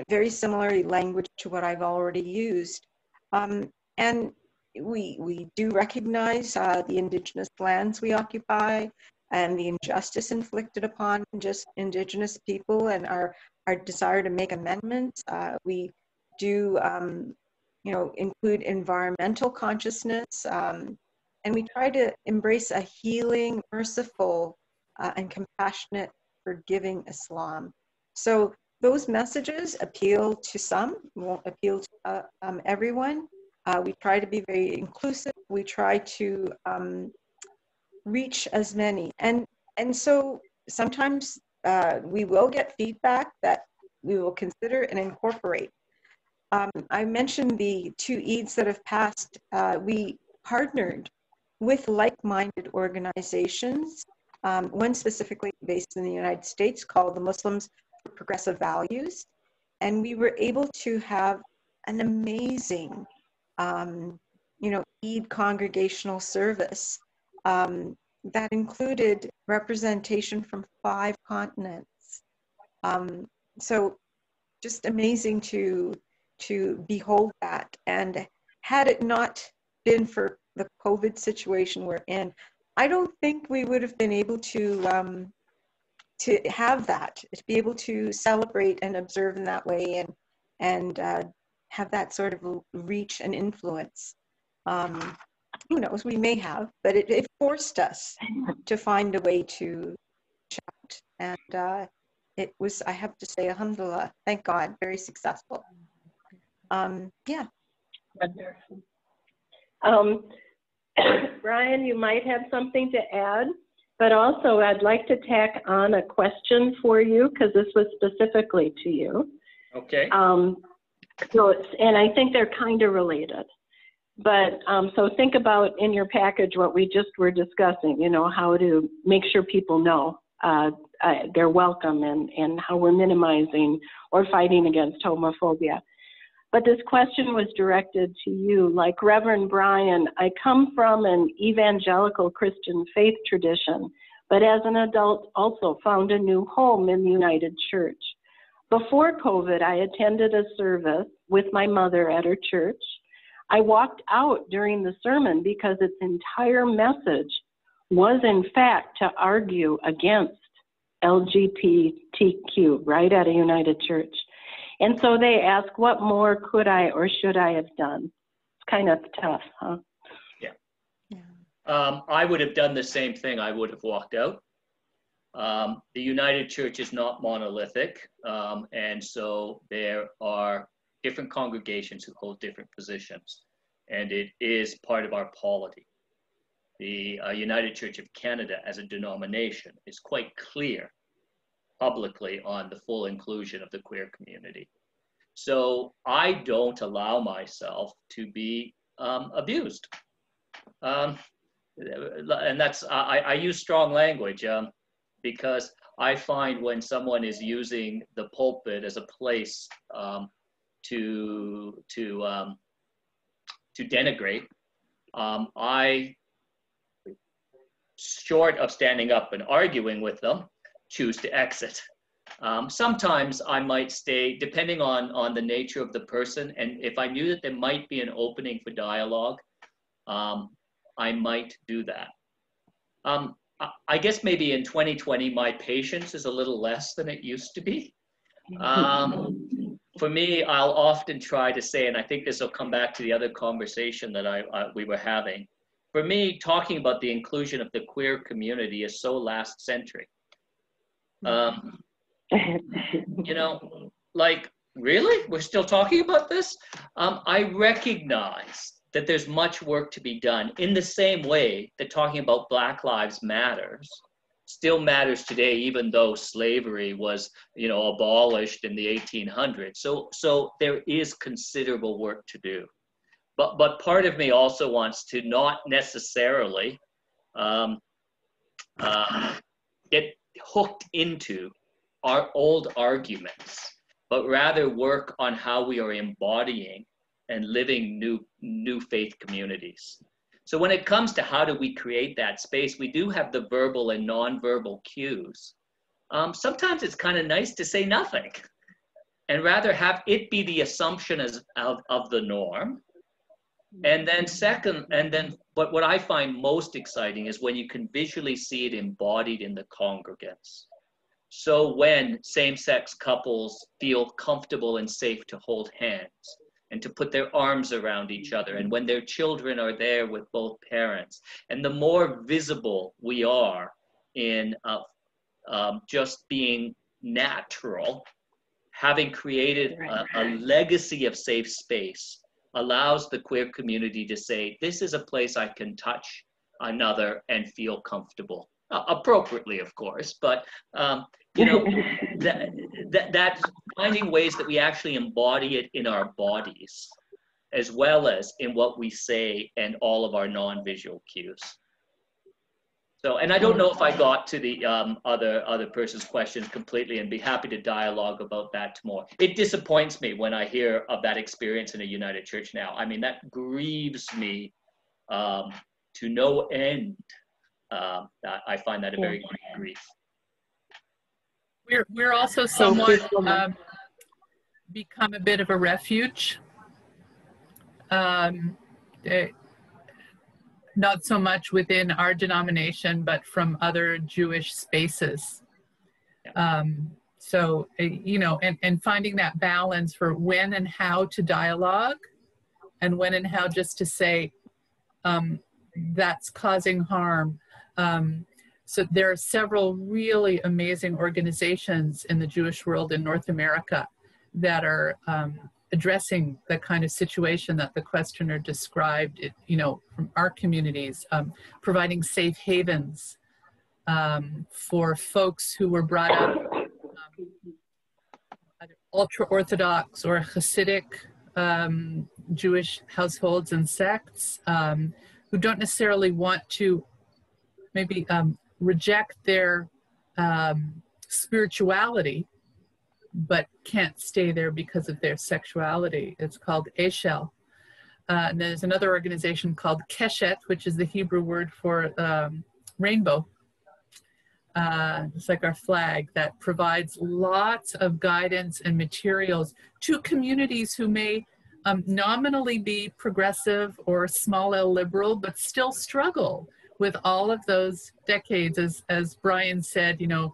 very similarly language to what I've already used. And we do recognize the Indigenous lands we occupy and the injustice inflicted upon just Indigenous people, and our desire to make amendments. We do include environmental consciousness, and we try to embrace a healing, merciful, and compassionate, forgiving Islam. So those messages appeal to some, won't appeal to everyone. We try to be very inclusive. We try to reach as many. And so sometimes we will get feedback that we will consider and incorporate. I mentioned the 2 Eids that have passed. We partnered with like-minded organizations, one specifically based in the United States called the Muslims for Progressive Values. And we were able to have an amazing Eid congregational service that included representation from 5 continents. So just amazing to behold that. And had it not been for the COVID situation we're in, I don't think we would have been able to have that, to be able to celebrate and observe in that way, and have that sort of reach and influence. Who knows, we may have, but it forced us to find a way to chat. And it was, I have to say, alhamdulillah, thank God, very successful. Yeah. Brian, you might have something to add, but also I'd like to tack on a question for you, because this was specifically to you. Okay. And I think they're kind of related. But so think about in your package what we just were discussing, how to make sure people know they're welcome, and how we're minimizing or fighting against homophobia. But this question was directed to you. Like Reverend Brian, I come from an evangelical Christian faith tradition, but as an adult also found a new home in the United Church. Before COVID, I attended a service with my mother at her church. I walked out during the sermon because its entire message was in fact to argue against LGBTQ, right, at a United Church. And so they ask, what more could I or should I have done? It's kind of tough, huh? Yeah. I would have done the same thing. I would have walked out. The United Church is not monolithic, and so there are different congregations who hold different positions, and it is part of our polity. The United Church of Canada as a denomination is quite clear publicly on the full inclusion of the queer community. So I don't allow myself to be abused. And that's, I use strong language because I find when someone is using the pulpit as a place to denigrate, I, short of standing up and arguing with them, choose to exit. Sometimes I might stay, depending on the nature of the person, and if I knew that there might be an opening for dialogue, I might do that. I guess maybe in 2020, my patience is a little less than it used to be. For me, I'll often try to say, and I think this will come back to the other conversation that we were having. For me, talking about the inclusion of the queer community is so last century. You know, like, really? We're still talking about this? I recognize that there's much work to be done in the same way that talking about Black Lives Matters still matters today, even though slavery was, you know, abolished in the 1800s. So there is considerable work to do. But part of me also wants to not necessarily get hooked into our old arguments, but rather work on how we are embodying and living new faith communities. So when it comes to how do we create that space, we do have the verbal and nonverbal cues. Sometimes it's kind of nice to say nothing and rather have it be the assumption of the norm. And then but what I find most exciting is when you can visually see it embodied in the congregants. So when same-sex couples feel comfortable and safe to hold hands and to put their arms around each other, and when their children are there with both parents, and the more visible we are in just being natural, having created a legacy of safe space allows the queer community to say, this is a place I can touch another and feel comfortable. Appropriately, of course, but you know, that finding ways that we actually embody it in our bodies, as well as in what we say and all of our non-visual cues. So, and I don't know if I got to the other person's questions completely, and be happy to dialogue about that more. It disappoints me when I hear of that experience in a United Church now. I mean, that grieves me to no end. I find that a very great grief. We're also somewhat become a bit of a refuge. Not so much within our denomination, but from other Jewish spaces. So, you know, and finding that balance for when and how to dialogue, and when and how just to say, that's causing harm. So there are several really amazing organizations in the Jewish world in North America that are addressing the kind of situation that the questioner described, you know, from our communities, providing safe havens for folks who were brought up either ultra-Orthodox or Hasidic Jewish households and sects who don't necessarily want to maybe reject their spirituality, but can't stay there because of their sexuality. It's called Eshel. And there's another organization called Keshet, which is the Hebrew word for rainbow. It's like our flag, that provides lots of guidance and materials to communities who may nominally be progressive or small L liberal, but still struggle with all of those decades, as Brian said, you know,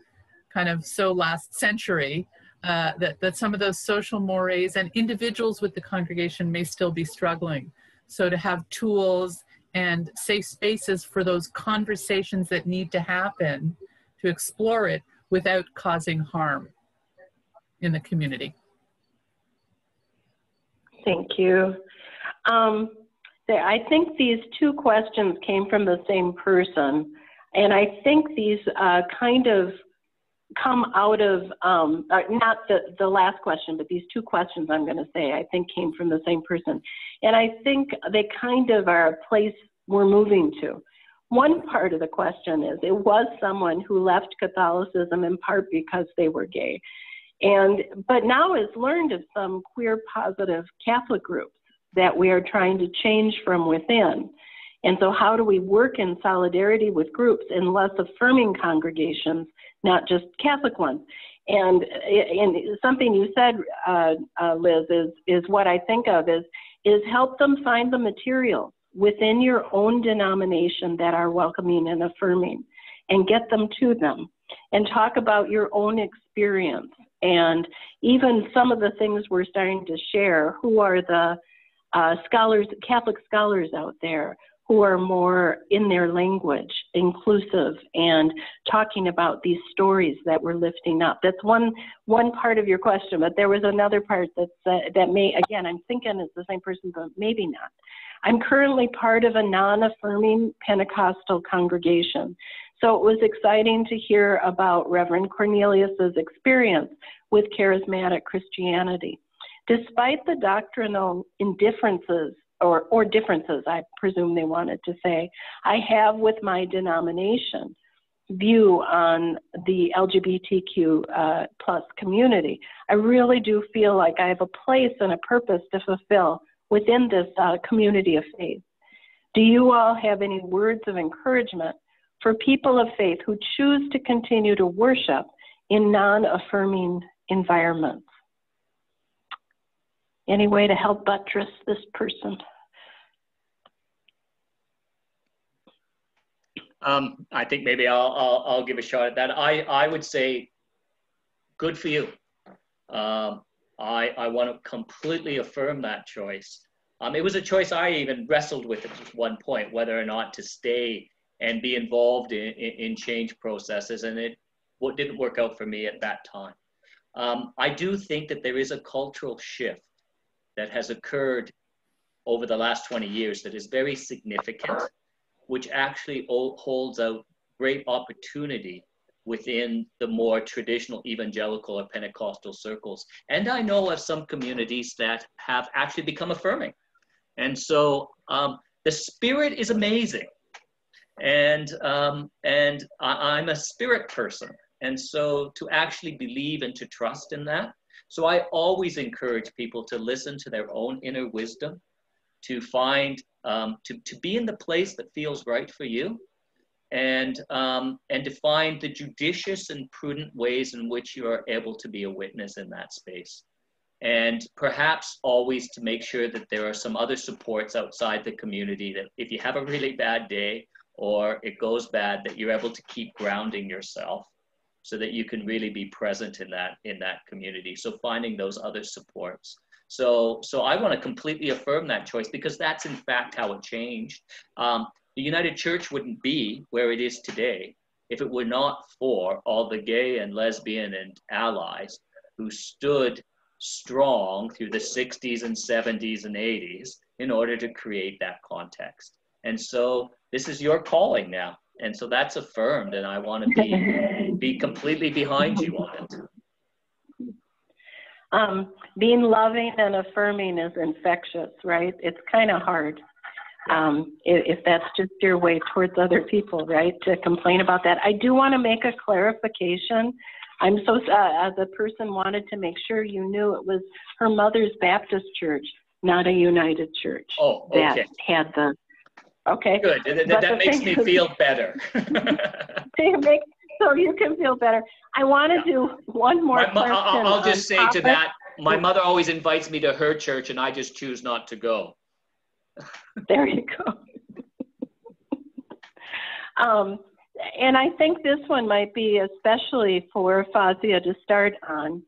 kind of so last century, that some of those social mores and individuals with the congregation may still be struggling. So to have tools and safe spaces for those conversations that need to happen, to explore it without causing harm in the community. Thank you. I think these two questions came from the same person, and I think these kind of come out of, not the last question, but these two questions I'm going to say, I think came from the same person. And I think they kind of are a place we're moving to. One part of the question is, it was someone who left Catholicism in part because they were gay, but now has learned of some queer positive Catholic groups that we are trying to change from within. And so how do we work in solidarity with groups in less affirming congregations, not just Catholic ones? And something you said, Liz, is what I think of is help them find the materials within your own denomination that are welcoming and affirming, and get them to them, and talk about your own experience, and even some of the things we're starting to share. Who are the scholars, Catholic scholars out there who are more in their language, inclusive, and talking about these stories that we're lifting up? That's one part of your question, but there was another part that may, again, I'm thinking it's the same person, but maybe not. I'm currently part of a non-affirming Pentecostal congregation. So it was exciting to hear about Reverend Cornelius's experience with charismatic Christianity. Despite the doctrinal indifferences or differences, I presume they wanted to say, I have with my denomination view on the LGBTQ plus community, I really do feel like I have a place and a purpose to fulfill within this community of faith. Do you all have any words of encouragement for people of faith who choose to continue to worship in non-affirming environments? Any way to help buttress this person? I think maybe I'll give a shot at that. I would say, good for you. I want to completely affirm that choice. It was a choice I even wrestled with at one point, whether or not to stay and be involved in change processes, and it didn't work out for me at that time. I do think that there is a cultural shift that has occurred over the last 20 years that is very significant, which actually holds out great opportunity within the more traditional evangelical or Pentecostal circles. And I know of some communities that have actually become affirming. And so the spirit is amazing. And I'm a spirit person. And so to actually believe and to trust in that. So I always encourage people to listen to their own inner wisdom, to find, to be in the place that feels right for you, and to find the judicious and prudent ways in which you are able to be a witness in that space. And perhaps always to make sure that there are some other supports outside the community, that if you have a really bad day or it goes bad, that you're able to keep grounding yourself so that you can really be present in that community. So finding those other supports. So I want to completely affirm that choice, because that's in fact how it changed. The United Church wouldn't be where it is today if it were not for all the gay and lesbian and allies who stood strong through the 60s and 70s and 80s in order to create that context. And so this is your calling now. And so that's affirmed, and I want to be completely behind you on it. Being loving and affirming is infectious, right? It's kind of hard. If that's just your way towards other people, right, to complain about that. I do want to make a clarification. I'm so, the person wanted to make sure you knew it was her mother's Baptist church, not a United church. Oh, okay. That had the, okay. Good, that makes me feel better. So you can feel better. I want to do one more question. I'll just say to that, my mother always invites me to her church, and I just choose not to go. There you go. And I think this one might be especially for Fazia to start on.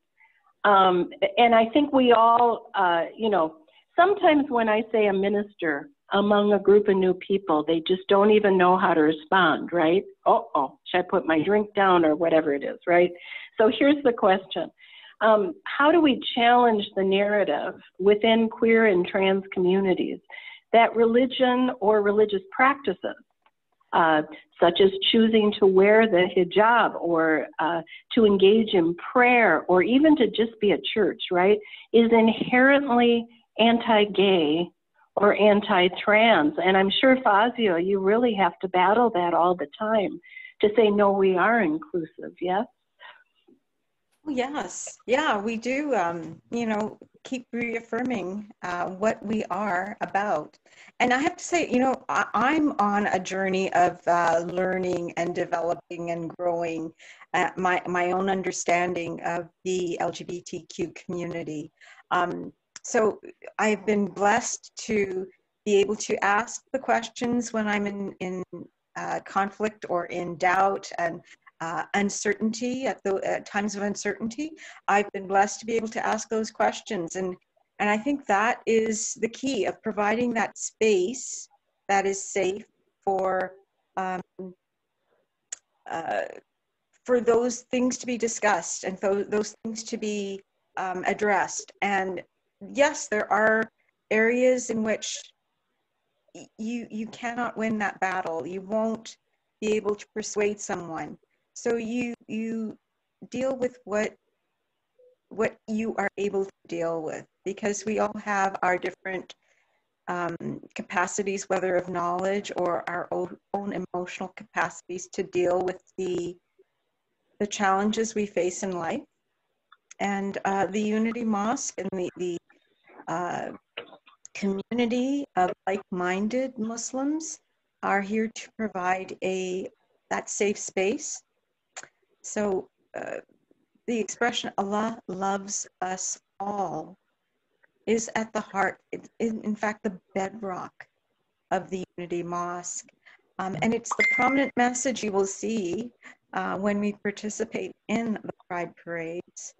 And I think we all, you know, sometimes when I say a minister among a group of new people, they just don't even know how to respond, right? Uh-oh, should I put my drink down or whatever it is, right? So here's the question. How do we challenge the narrative within queer and trans communities that religion or religious practices, such as choosing to wear the hijab or to engage in prayer or even to just be at church, right, is inherently anti-gay or anti-trans? And I'm sure, Fazio, you really have to battle that all the time to say, no, we are inclusive, yes? Yes, yeah, we do, you know, keep reaffirming what we are about. And I have to say, you know, I'm on a journey of learning and developing and growing my own understanding of the LGBTQ community. So I've been blessed to be able to ask the questions when I'm in conflict or in doubt and uncertainty at times of uncertainty. I've been blessed to be able to ask those questions, and I think that is the key of providing that space that is safe for those things to be discussed and those things to be addressed. And yes, there are areas in which you cannot win that battle. You won't be able to persuade someone. So you deal with what you are able to deal with, because we all have our different capacities, whether of knowledge or our own emotional capacities to deal with the challenges we face in life. And the Unity Mosque and the community of like-minded Muslims are here to provide that safe space. So the expression Allah loves us all is at the heart, in fact, the bedrock of the Unity Mosque. And it's the prominent message you will see when we participate in the Pride parades.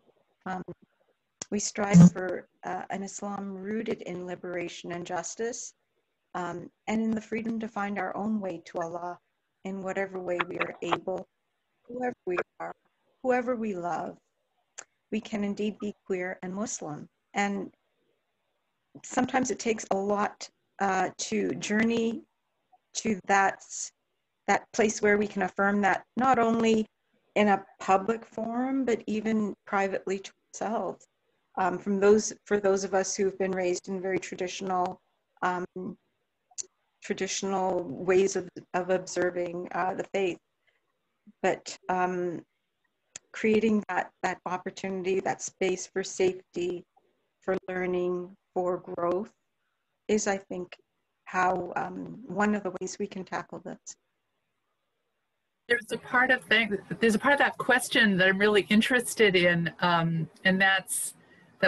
We strive for an Islam rooted in liberation and justice, and in the freedom to find our own way to Allah in whatever way we are able, whoever we are, whoever we love. We can indeed be queer and Muslim. And sometimes it takes a lot to journey to that place where we can affirm that, not only in a public forum, but even privately to ourselves. For those of us who've been raised in very traditional ways of observing the faith. But creating that opportunity, that space for safety, for learning, for growth is, I think, how one of the ways we can tackle this. There's a part of that question that I'm really interested in, and that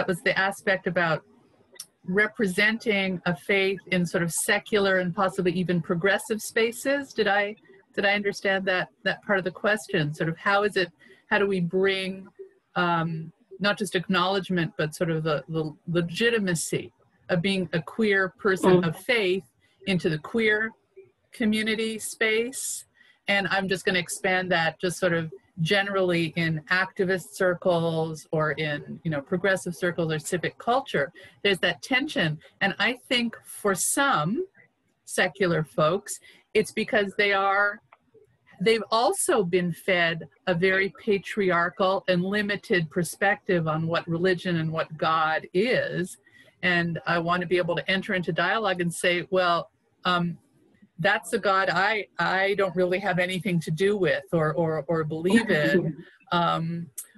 was the aspect about representing a faith in sort of secular and possibly even progressive spaces. Did I understand that part of the question? Sort of how do we bring not just acknowledgement, but sort of the legitimacy of being a queer person of faith into the queer community space? And I'm just going to expand that just sort of generally in activist circles or in, progressive circles or civic culture. There's that tension. And I think for some secular folks, it's because they've also been fed a very patriarchal and limited perspective on what religion and what God is. And I want to be able to enter into dialogue and say, well, that's a God I don't really have anything to do with or believe in.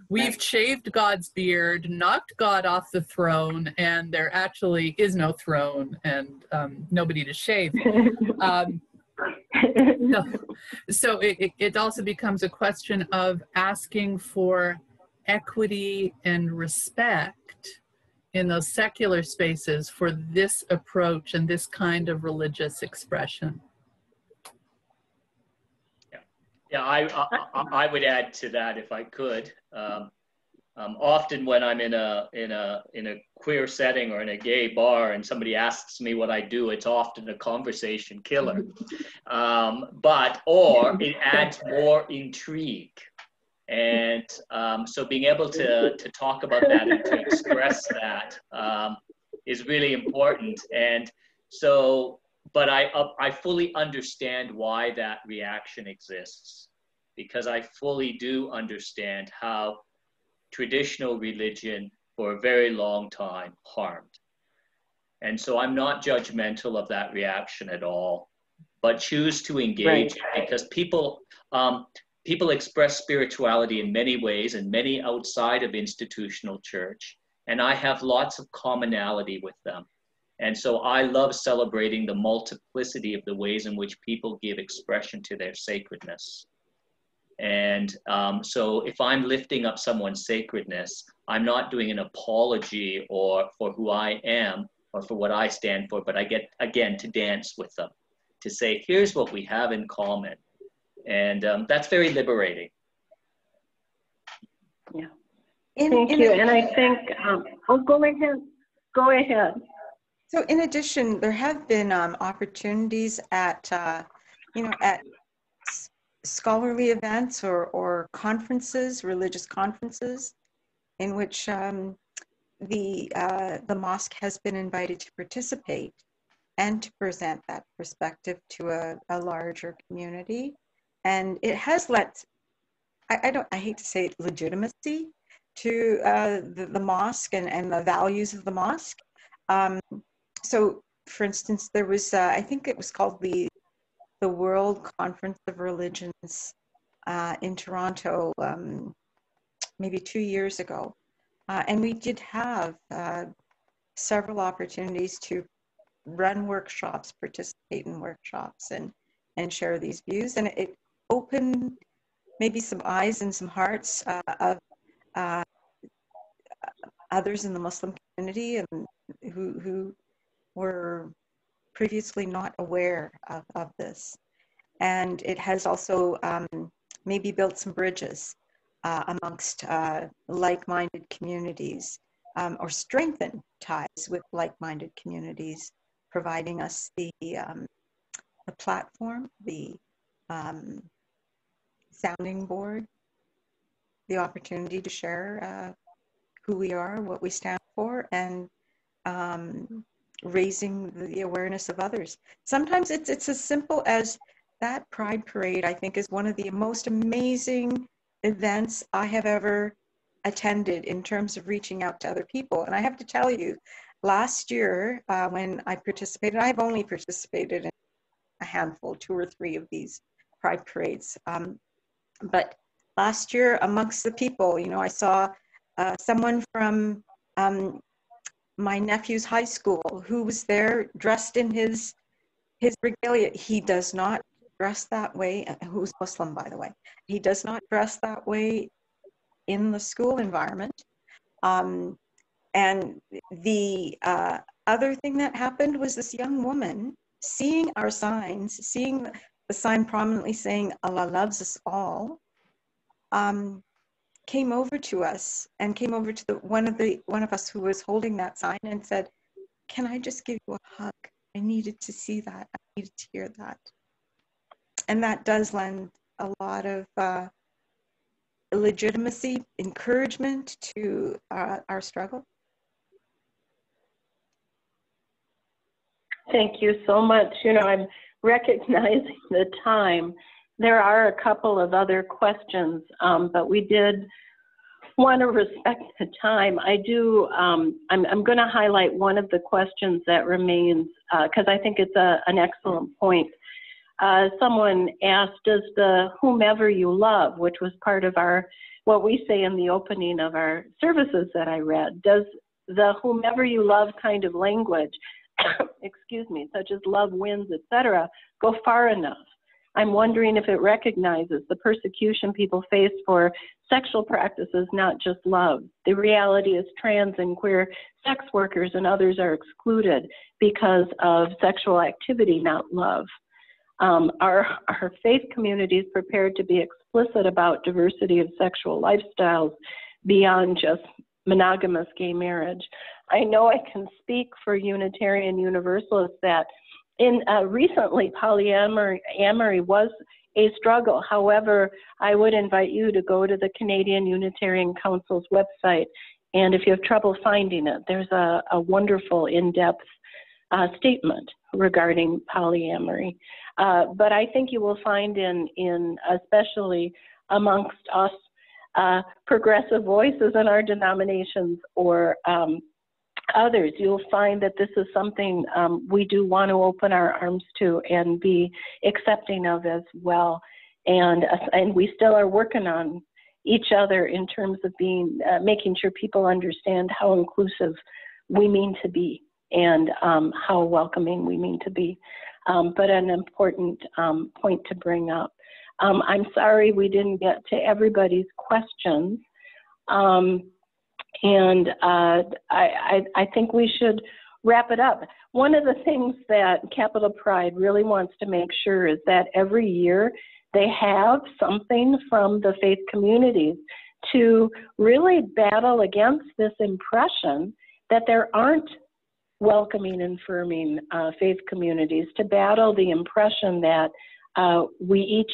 We've shaved God's beard, knocked God off the throne, and there actually is no throne and nobody to shave. So it also becomes a question of asking for equity and respect in those secular spaces for this approach and this kind of religious expression. Yeah, I would add to that if I could. Often when I'm in a queer setting or in a gay bar and somebody asks me what I do, it's often a conversation killer. Or it adds more intrigue. And so being able to talk about that and to express that is really important. And so, but I fully understand why that reaction exists, because I fully do understand how traditional religion for a very long time harmed. And so I'm not judgmental of that reaction at all, but choose to engage it because people people express spirituality in many ways, and many outside of institutional church, and I have lots of commonality with them. And so I love celebrating the multiplicity of the ways in which people give expression to their sacredness. And so if I'm lifting up someone's sacredness, I'm not doing an apology or for who I am or for what I stand for, but I get, again, to dance with them, to say, here's what we have in common. And that's very liberating. Yeah. Thank you. And I think, oh, go ahead. Go ahead. So in addition, there have been opportunities at, at scholarly events or conferences, religious conferences, in which the mosque has been invited to participate and to present that perspective to a larger community. And it has let, I hate to say it, legitimacy to the mosque and the values of the mosque. So, for instance, there was, I think it was called the World Conference of Religions in Toronto, maybe 2 years ago. And we did have several opportunities to run workshops, participate in workshops, and share these views. And it opened maybe some eyes and some hearts of others in the Muslim community and who were previously not aware of this. And it has also maybe built some bridges amongst like-minded communities or strengthened ties with like-minded communities, providing us the platform, the sounding board, the opportunity to share who we are, what we stand for, and raising the awareness of others. Sometimes it's as simple as that Pride Parade, I think, is one of the most amazing events I have ever attended in terms of reaching out to other people. And I have to tell you, last year when I participated, I've only participated in a handful, 2 or 3 of these Pride Parades. But last year amongst the people, I saw someone from my nephew's high school who was there dressed in his regalia. He does not dress that way, who's Muslim, by the way. He does not dress that way in the school environment. And the other thing that happened was this young woman seeing our signs, seeing the sign prominently saying Allah loves us all, came over to us and came over to one of us who was holding that sign and said, "Can I just give you a hug? I needed to see that. I needed to hear that." And that does lend a lot of legitimacy, encouragement to our struggle. Thank you so much. I'm recognizing the time. There are a couple of other questions, but we did want to respect the time. I do, I'm going to highlight one of the questions that remains, because I think it's an excellent point. Someone asked, does the whomever you love, which was part of what we say in the opening of our services that I read, does the whomever you love kind of language, excuse me, such as love wins, etc., go far enough? I'm wondering if it recognizes the persecution people face for sexual practices, not just love. The reality is trans and queer sex workers and others are excluded because of sexual activity, not love. Are faith communities prepared to be explicit about diversity of sexual lifestyles beyond just monogamous gay marriage? I know I can speak for Unitarian Universalists that recently polyamory was a struggle. However, I would invite you to go to the Canadian Unitarian Council's website, and if you have trouble finding it, there's a wonderful in-depth statement regarding polyamory. But I think you will find in especially amongst us progressive voices in our denominations or others, you'll find that this is something we do want to open our arms to and be accepting of as well. and we still are working on each other in terms of being, making sure people understand how inclusive we mean to be, and how welcoming we mean to be. But an important point to bring up. I'm sorry we didn't get to everybody's questions. I think we should wrap it up. One of the things that Capital Pride really wants to make sure is that every year they have something from the faith communities to really battle against this impression that there aren't welcoming and affirming faith communities, to battle the impression that we each,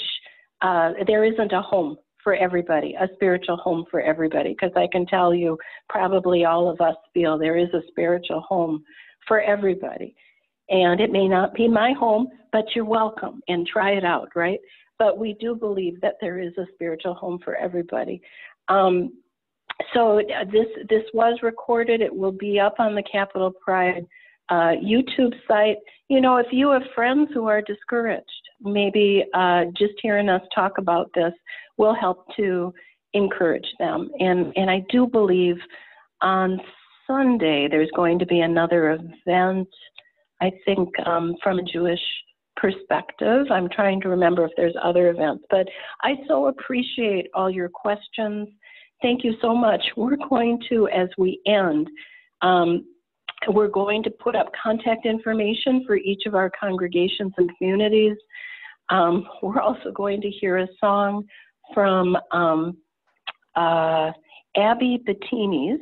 there isn't a home for everybody, a spiritual home for everybody, because I can tell you probably all of us feel there is a spiritual home for everybody. And it may not be my home, but you're welcome, and try it out, right? But we do believe that there is a spiritual home for everybody. So this was recorded. It will be up on the Capital Pride YouTube site. You know, if you have friends who are discouraged, maybe just hearing us talk about this will help to encourage them. And I do believe on Sunday there's going to be another event, I think from a Jewish perspective. I'm trying to remember if there's other events, but I so appreciate all your questions. Thank you so much. We're going to, as we end, we're going to put up contact information for each of our congregations and communities. We're also going to hear a song from Abby Bettini's,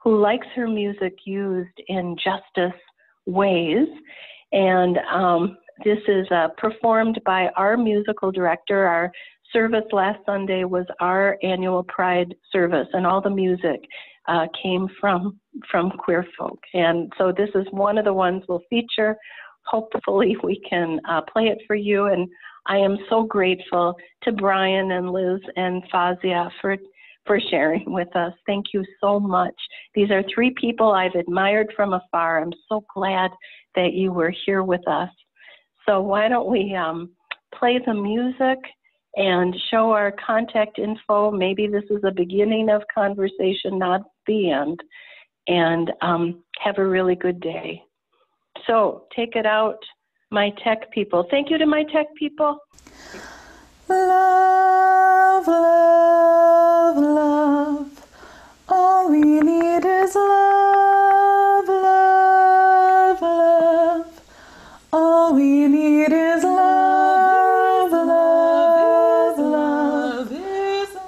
who likes her music used in justice ways. And this is performed by our musical director. Our service last Sunday was our annual Pride service, and all the music came from queer folk. And so this is one of the ones we'll feature. Hopefully we can play it for you. And I am so grateful to Brian and Liz and Fazia for sharing with us. Thank you so much. These are three people I've admired from afar. I'm so glad that you were here with us. So why don't we play the music and show our contact info. Maybe this is a beginning of conversation, not the end. And have a really good day. So take it out, my tech people. Thank you to my tech people. Love, love, love. All we need is love, love, love. All we need is love, love, love.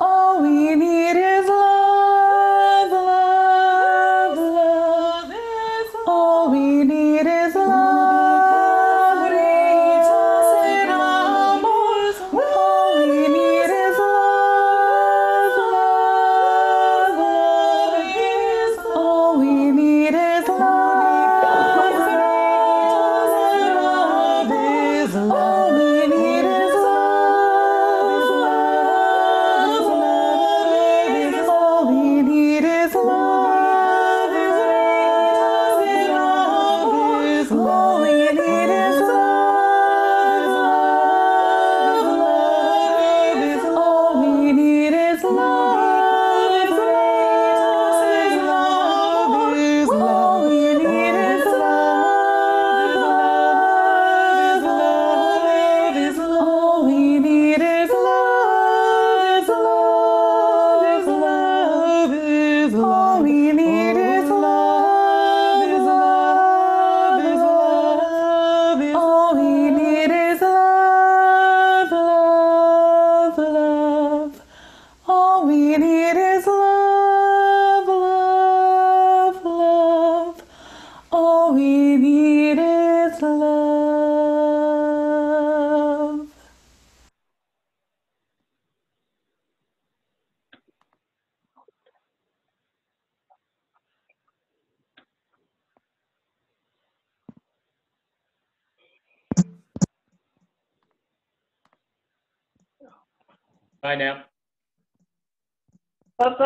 All we need is love, love, love. All we need is love. Bye now. Bye-bye.